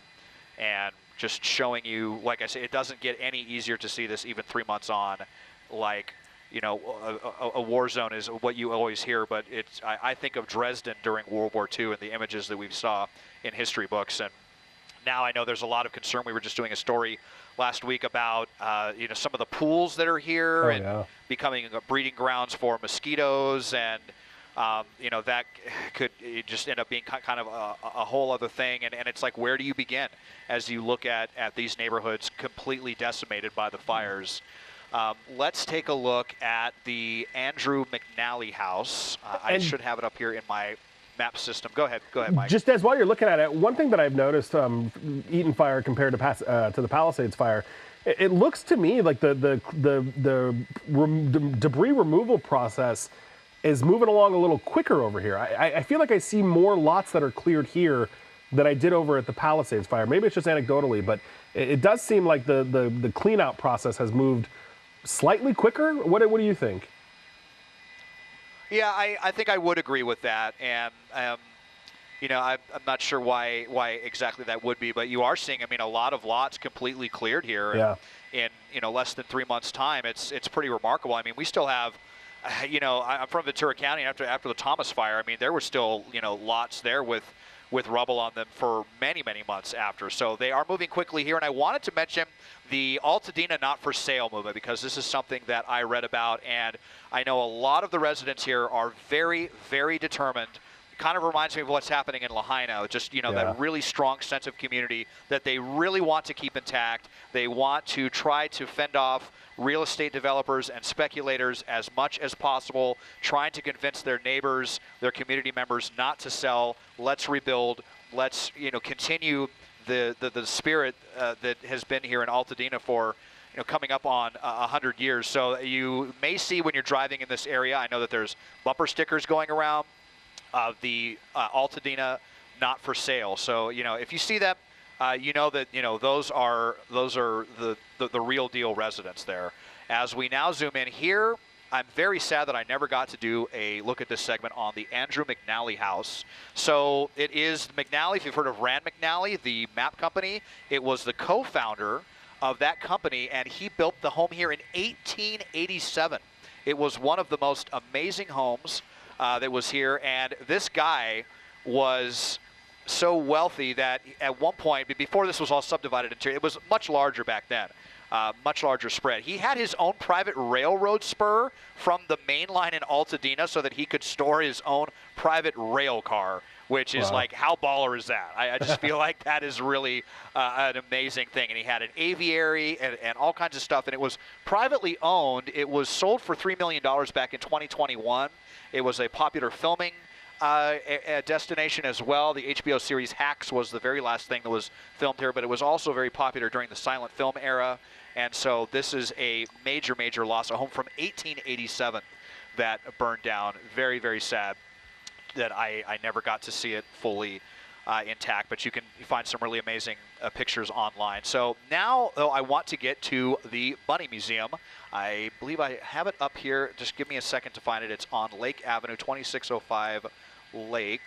S1: and just showing you, like I say, it doesn't get any easier to see this even 3 months on. Like, a war zone is what you always hear, but I think of Dresden during World War II and the images that we saw in history books. And now I know there's a lot of concern. We were just doing a story last week about some of the pools that are here becoming breeding grounds for mosquitoes, and that could just end up being kind of a whole other thing. And it's like, where do you begin as you look at these neighborhoods completely decimated by the fires? Let's take a look at the Andrew McNally house. I should have it up here in my map system. Go ahead, Mike.
S2: Just as while you're looking at it, one thing that I've noticed, Eaton fire compared to the Palisades fire, it looks to me like the debris removal process is moving along a little quicker over here. I feel like I see more lots that are cleared here than I did over at the Palisades fire. Maybe it's just anecdotally, but it does seem like the clean out process has moved slightly quicker? What do you think?
S1: Yeah, I think I would agree with that, and you know, I'm not sure why exactly that would be, but you are seeing, I mean, a lot of lots completely cleared here.
S2: Yeah.
S1: In less than 3 months' time. It's pretty remarkable. I mean, we still have, you know, I'm from Ventura County. After the Thomas fire, I mean, there were still, you know, lots there with rubble on them for many months after. So they are moving quickly here. And I wanted to mention the Altadena not for sale movement, because this is something that I read about, and I know a lot of the residents here are very determined. Kind of reminds me of what's happening in Lahaina, just, you know, that really strong sense of community that they really want to keep intact. They want to try to fend off real estate developers and speculators as much as possible, trying to convince their neighbors, their community members not to sell. Let's rebuild. Let's, you know, continue the spirit that has been here in Altadena for, you know, coming up on 100 years. So you may see when you're driving in this area, I know that there's bumper stickers going around of the Altadena not for sale. So, you know, if you see them, you know that, you know, those are the real deal residents there. As we now zoom in here, I'm very sad that I never got to do a look at this segment on the Andrew McNally house. So it is McNally, if you've heard of Rand McNally, the map company, it was the co-founder of that company, and he built the home here in 1887. It was one of the most amazing homes that was here, and this guy was so wealthy that at one point, before this was all subdivided into, it was much larger back then, much larger spread. He had his own private railroad spur from the main line in Altadena so that he could store his own private rail car, which is like, how baller is that? I just feel like that is really an amazing thing. And he had an aviary and all kinds of stuff, and it was privately owned. It was sold for $3 million back in 2021. It was a popular filming a destination as well. The HBO series Hacks was the very last thing that was filmed here, but it was also very popular during the silent film era. And so this is a major loss, a home from 1887 that burned down. Very sad that I never got to see it fully intact, but you can find some really amazing pictures online. So now, though, I want to get to the Bunny Museum. I believe I have it up here. Just give me a second to find it. It's on Lake Avenue, 2605 Lake.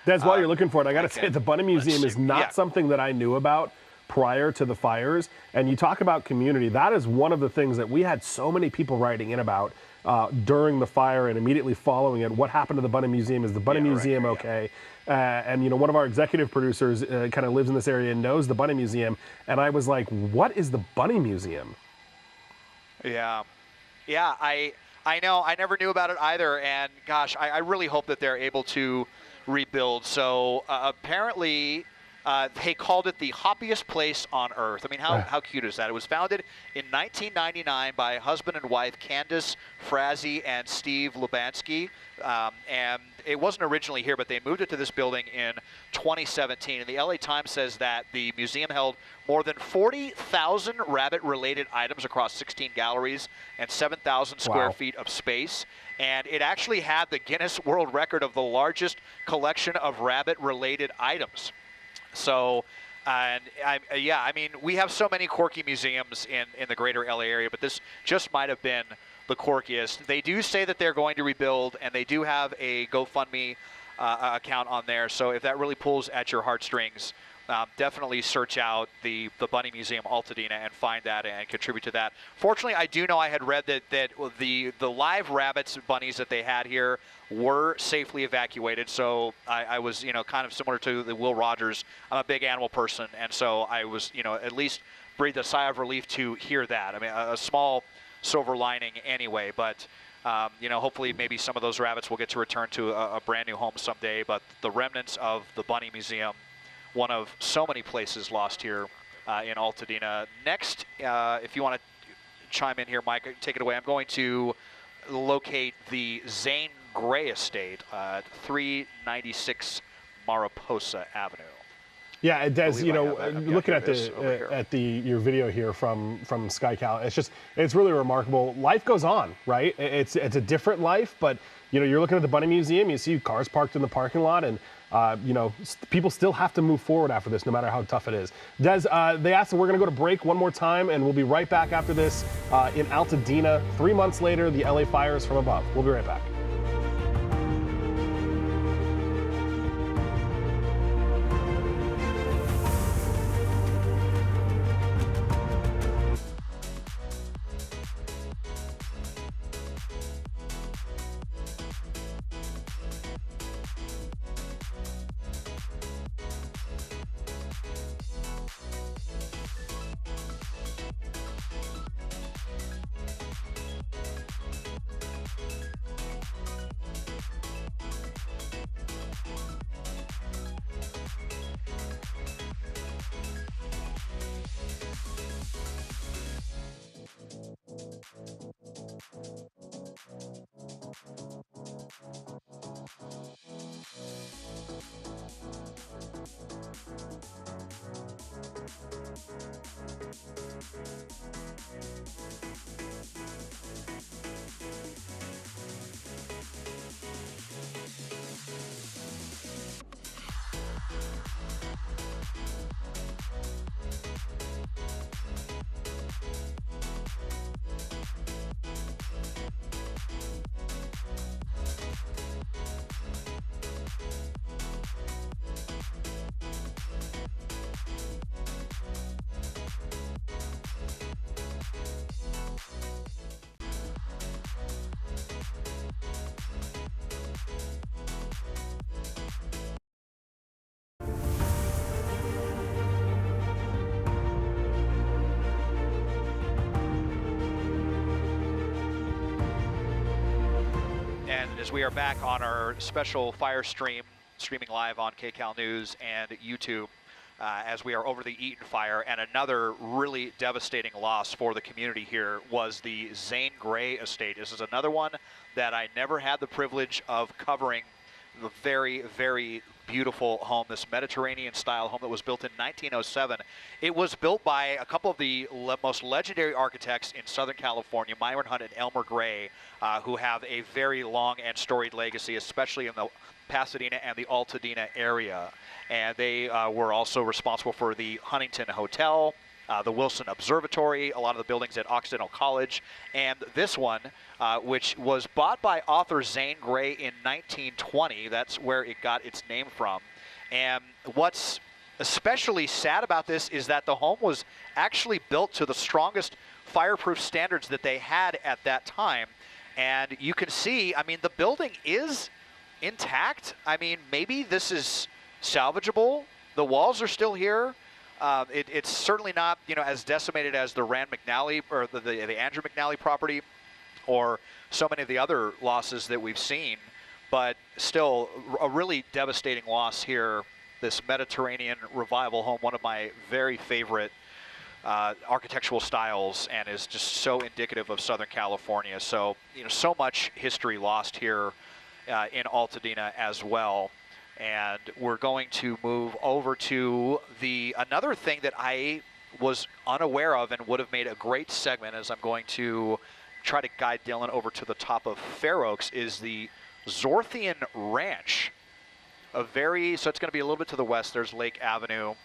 S2: Des, while you're looking for it, I got to say the Bunny Museum is not something that I knew about prior to the fires. And you talk about community. That is one of the things that we had so many people writing in about during the fire and immediately following it. What happened to the Bunny Museum? Is the Bunny Museum okay? And, you know, one of our executive producers kind of lives in this area and knows the Bunny Museum. And I was like, what is the Bunny Museum?
S1: Yeah, I know. I never knew about it either. And gosh, I really hope that they're able to rebuild. So apparently they called it the hoppiest place on earth. I mean, how cute is that? It was founded in 1999 by husband and wife Candace Frazee and Steve Lubansky. And it wasn't originally here, but they moved it to this building in 2017. And the LA Times says that the museum held more than 40,000 rabbit-related items across 16 galleries and 7,000 square feet of space. And it actually had the Guinness World Record of the largest collection of rabbit-related items. So, I mean, we have so many quirky museums in the greater LA area, but this just might have been the quirkiest. They do say that they're going to rebuild, and they do have a GoFundMe account on there. So if that really pulls at your heartstrings, definitely search out the Bunny Museum Altadena and find that and contribute to that. Fortunately, I do know I had read that the live rabbits, bunnies that they had here were safely evacuated. So I was, you know, kind of similar to the Will Rogers. I'm a big animal person, and so I was, you know, at least breathed a sigh of relief to hear that. I mean, a small silver lining anyway, but you know, hopefully maybe some of those rabbits will get to return to a brand new home someday. But the remnants of the Bunny Museum, one of so many places lost here in Altadena. Next, if you want to chime in here, Mike, take it away. I'm going to locate the Zane Gray Estate, 396 Mariposa Avenue.
S2: Yeah, it does. You know, looking at your video here from SKYCAL, it's really remarkable. Life goes on, right? It's a different life, but you know, you're looking at the Bunny Museum, you see cars parked in the parking lot, and People still have to move forward after this, no matter how tough it is. Des, they asked, we're going to go to break one more time, and we'll be right back after this in Altadena. 3 months later, the LA fires from above. We'll be right back.
S1: And as we are back on our special fire stream, streaming live on KCAL News and YouTube, as we are over the Eaton Fire, and another really devastating loss for the community here was the Zane Grey estate. This is another one that I never had the privilege of covering. The very, very beautiful home, this Mediterranean-style home that was built in 1907. It was built by a couple of the most legendary architects in Southern California, Myron Hunt and Elmer Gray, who have a very long and storied legacy, especially in the Pasadena and the Altadena area. And they were also responsible for the Huntington Hotel, the Wilson Observatory, a lot of the buildings at Occidental College, and this one, which was bought by author Zane Grey in 1920. That's where it got its name from. And what's especially sad about this is that the home was actually built to the strongest fireproof standards that they had at that time. And you can see, I mean, the building is intact. I mean, maybe this is salvageable. The walls are still here. It's certainly not, as decimated as the Rand McNally or the Andrew McNally property, or so many of the other losses that we've seen, but still a really devastating loss here. This Mediterranean revival home, one of my very favorite architectural styles, and is just so indicative of Southern California. So, so much history lost here in Altadena as well. And we're going to move over to another thing that I was unaware of and would have made a great segment, as I'm going to try to guide Dylan over to the top of Fair Oaks, is the Zorthian Ranch. So it's going to be a little bit to the west. There's Lake Avenue,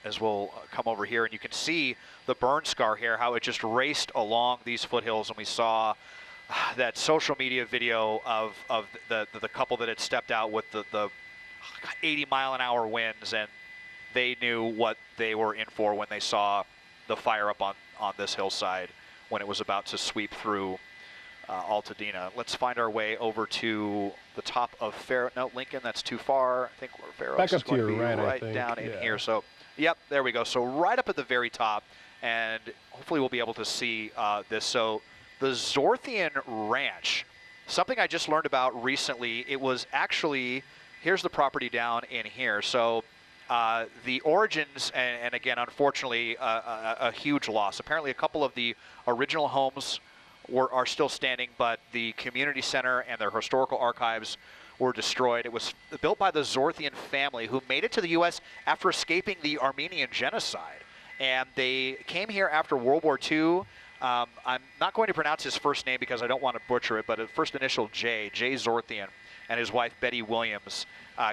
S1: as we'll come over here. And you can see the burn scar here, how it just raced along these foothills. And we saw that social media video of the couple that had stepped out with the 80-mile-an-hour winds, and they knew what they were in for when they saw the fire up on this hillside when it was about to sweep through Altadena. Let's find our way over to the top of Lincoln. That's too far. I think Fair Oaks is going to be right down in here. So, yep, there we go. So right up at the very top, and hopefully we'll be able to see this. So the Zorthian Ranch, something I just learned about recently. It was actually, here's the property down in here. So the origins, and again, unfortunately, a huge loss. Apparently a couple of the original homes are still standing, but the community center and their historical archives were destroyed. It was built by the Zorthian family, who made it to the U.S. after escaping the Armenian genocide. And they came here after World War II. I'm not going to pronounce his first name because I don't want to butcher it, but first initial J Zorthian. and his wife Betty Williams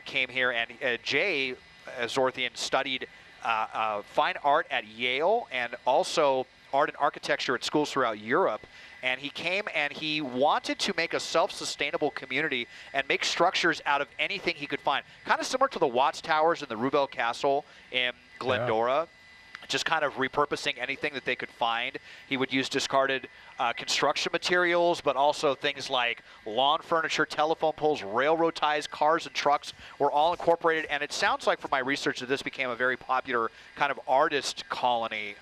S1: came here, and Jay Zorthian studied fine art at Yale and also art and architecture at schools throughout Europe. And he came and he wanted to make a self-sustainable community and make structures out of anything he could find. Kind of similar to the Watts Towers and the Rubel Castle in Glendora. Yeah. Just kind of repurposing anything that they could find. He would use discarded construction materials, but also things like lawn furniture, telephone poles, railroad ties, cars and trucks were all incorporated. And it sounds like from my research that this became a very popular kind of artist colony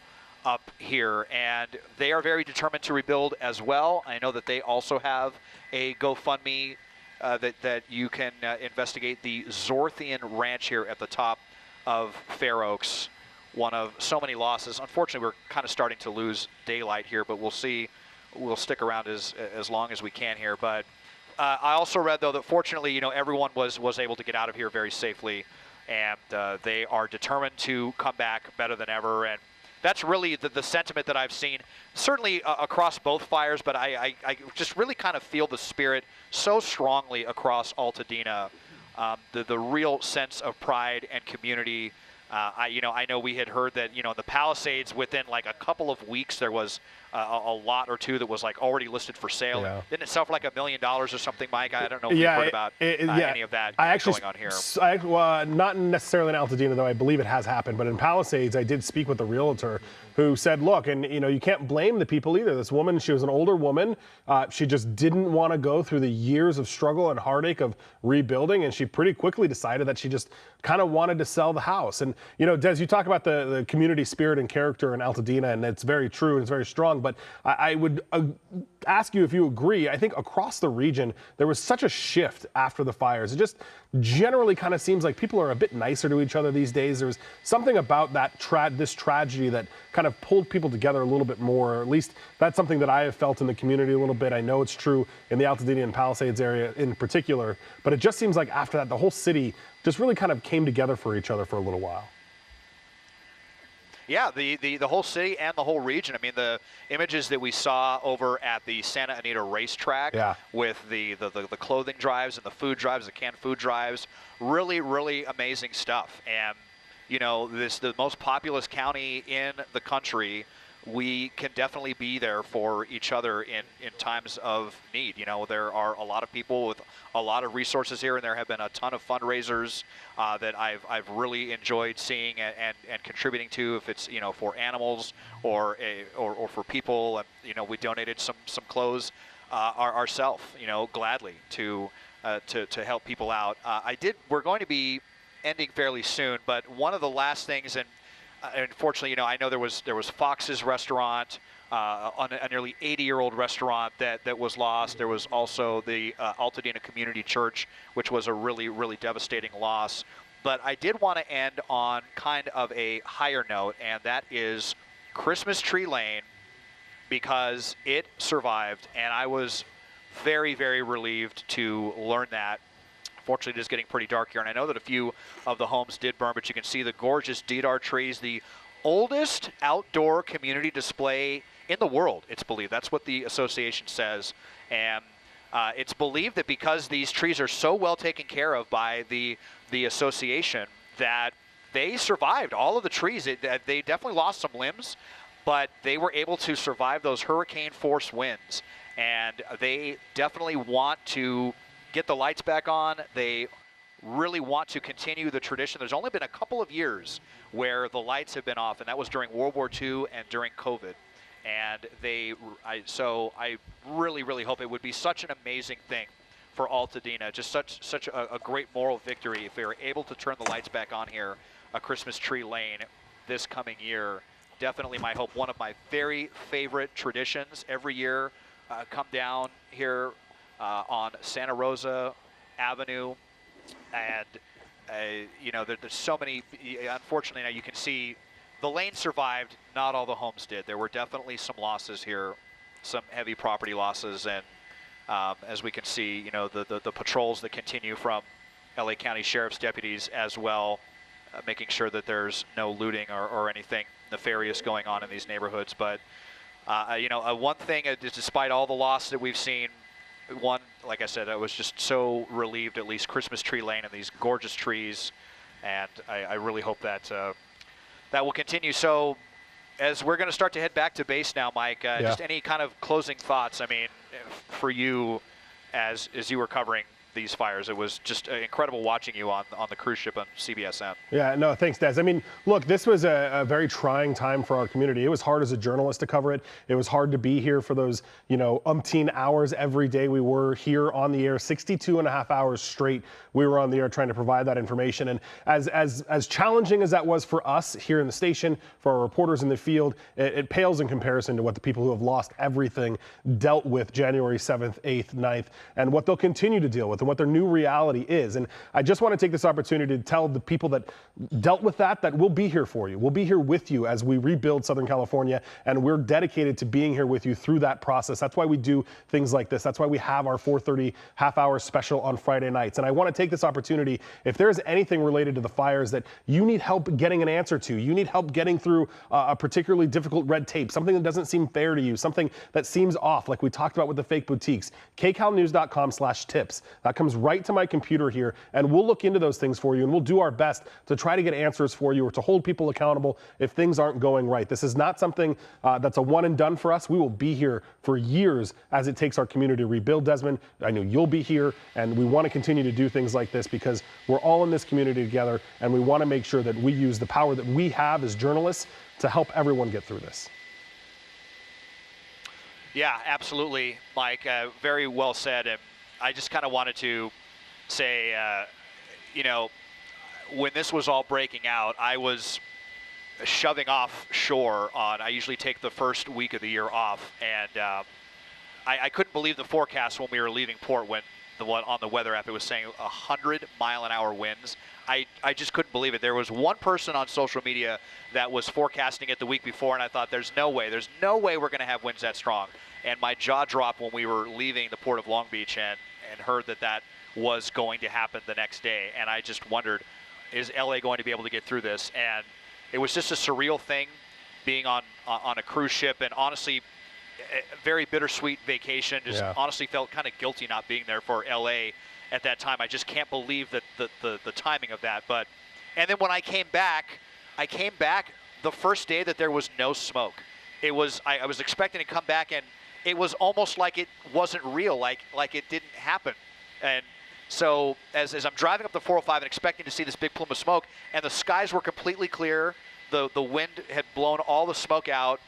S1: up here, and they are very determined to rebuild as well. I know that they also have a GoFundMe that you can investigate. The Zorthian Ranch here at the top of Fair Oaks, one of so many losses. Unfortunately, we're kind of starting to lose daylight here, but we'll see. We'll stick around as long as we can here. But I also read, though, that fortunately, everyone was able to get out of here very safely, and they are determined to come back better than ever. And that's really the sentiment that I've seen, certainly across both fires, but I just really kind of feel the spirit so strongly across Altadena, the real sense of pride and community. I know we had heard that, in the Palisades, within like a couple of weeks, there was a lot or two that was like already listed for sale. Yeah. Didn't it sell for like $1 million or something, Mike? I don't know if you've heard about any of that going on here.
S2: Not necessarily in Altadena, though I believe it has happened, but in Palisades, I did speak with the realtor who said, look, and you can't blame the people either. This woman, she was an older woman. She just didn't want to go through the years of struggle and heartache of rebuilding, and she pretty quickly decided that she just kind of wanted to sell the house. And, Des, you talk about the community spirit and character in Altadena, and it's very true and it's very strong, but I would ask you if you agree. I think across the region, there was such a shift after the fires. It just generally kind of seems like people are a bit nicer to each other these days. There's something about that this tragedy that kind of pulled people together a little bit more, or at least that's something that I have felt in the community a little bit. I know it's true in the Altadena and Palisades area in particular, but it just seems like after that, the whole city just really kind of came together for each other for a little while.
S1: Yeah, the whole city and the whole region. I mean, the images that we saw over at the Santa Anita racetrack with the clothing drives and the food drives, the canned food drives, really, really amazing stuff. And, the most populous county in the country, we can definitely be there for each other in times of need. There are a lot of people with a lot of resources here, and there have been a ton of fundraisers that I've really enjoyed seeing and contributing to. If it's for animals or for people, and we donated some clothes ourselves, gladly to help people out. We're going to be ending fairly soon, but one of the last things, and unfortunately, I know there was Fox's restaurant, a nearly 80-year-old restaurant that was lost. There was also the Altadena Community Church, which was a really, really devastating loss. But I did want to end on kind of a higher note, and that is Christmas Tree Lane, because it survived, and I was very, very relieved to learn that. Fortunately, it is getting pretty dark here, and I know that a few of the homes did burn, but you can see the gorgeous deodar trees, the oldest outdoor community display in the world, it's believed. That's what the association says. And it's believed that because these trees are so well taken care of by the association, that they survived. All of the trees, they definitely lost some limbs, but they were able to survive those hurricane-force winds. And they definitely want to get the lights back on. They really want to continue the tradition. There's only been a couple of years where the lights have been off, and that was during World War II and during COVID. And so I really, really hope it would be such an amazing thing for Altadena, just such a great moral victory if they were able to turn the lights back on here, a Christmas Tree Lane this coming year. Definitely my hope. One of my very favorite traditions every year, come down here on Santa Rosa Avenue, and there's so many. Unfortunately, now you can see the lane survived. Not all the homes did. There were definitely some losses here, some heavy property losses, and as we can see, the patrols that continue from LA County Sheriff's deputies as well, making sure that there's no looting or anything nefarious going on in these neighborhoods. But one thing, despite all the loss that we've seen, one, like I said, I was just so relieved, at least Christmas Tree Lane and these gorgeous trees, and I really hope that that will continue. So as we're going to start to head back to base now, Mike, just any kind of closing thoughts? I mean, for you, as you were covering these fires, it was just incredible watching you on the cruise ship on CBSN.
S2: Yeah, no, thanks, Des. I mean, look, this was a very trying time for our community. It was hard as a journalist to cover it. It was hard to be here for those, umpteen hours every day. We were here on the air, 62 and a half hours straight. We were on the air trying to provide that information. And as challenging as that was for us here in the station, for our reporters in the field, it pales in comparison to what the people who have lost everything dealt with January 7th, 8th, 9th, and what they'll continue to deal with and what their new reality is. And I just want to take this opportunity to tell the people that dealt with that we'll be here for you. We'll be here with you as we rebuild Southern California, and we're dedicated to being here with you through that process. That's why we do things like this. That's why we have our 4:30 half-hour special on Friday nights. And I want to take this opportunity, if there's anything related to the fires that you need help getting an answer to, you need help getting through a particularly difficult red tape, something that doesn't seem fair to you, something that seems off, like we talked about with the fake boutiques, KCalNews.com/tips. That comes right to my computer here, and we'll look into those things for you, and we'll do our best to try to get answers for you or to hold people accountable if things aren't going right. This is not something that's a one and done for us. We will be here for years as it takes our community to rebuild, Desmond. I know you'll be here, and we want to continue to do things like this because we're all in this community together, and we want to make sure that we use the power that we have as journalists to help everyone get through this.
S1: Yeah, absolutely, Mike. Very well said. And I just kind of wanted to say, when this was all breaking out, I was shoving offshore I usually take the first week of the year off, and I couldn't believe the forecast when we were leaving port when on the weather app it was saying 100-mile-an-hour winds. I just couldn't believe it. There was one person on social media that was forecasting it the week before, and I thought, there's no way we're going to have winds that strong. And my jaw dropped when we were leaving the port of Long Beach and heard that was going to happen the next day. And I just wondered, is LA going to be able to get through this? And it was just a surreal thing being on a cruise ship, and honestly, a very bittersweet vacation. Just honestly felt kind of guilty not being there for LA at that time. I just can't believe that the timing of that. And then when I came back the first day that there was no smoke. It was I was expecting to come back, and it was almost like it wasn't real, like it didn't happen. And so as I'm driving up the 405 and expecting to see this big plume of smoke, and the skies were completely clear, the wind had blown all the smoke out,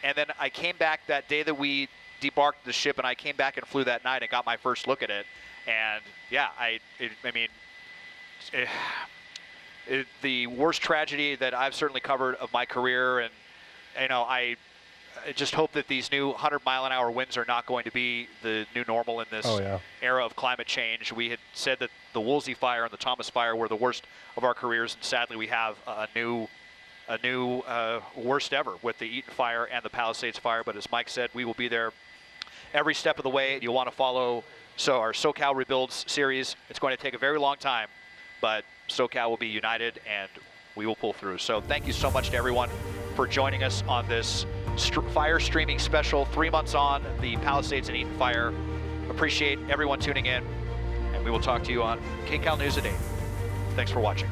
S1: and then I came back that day that we debarked the ship, and I came back and flew that night and got my first look at it. And yeah, the worst tragedy that I've certainly covered of my career, and I just hope that these new 100-mile-an-hour winds are not going to be the new normal in this era of climate change. We had said that the Woolsey fire and the Thomas fire were the worst of our careers, and sadly we have a new worst ever with the Eaton fire and the Palisades fire. But as Mike said, we will be there every step of the way. You'll want to follow our SoCal Rebuilds series. It's going to take a very long time, but SoCal will be united, and we will pull through. So thank you so much to everyone for joining us on this fire streaming special, 3 months on the Palisades and Eaton fire. Appreciate everyone tuning in, and we will talk to you on KCal News at 8. Thanks for watching.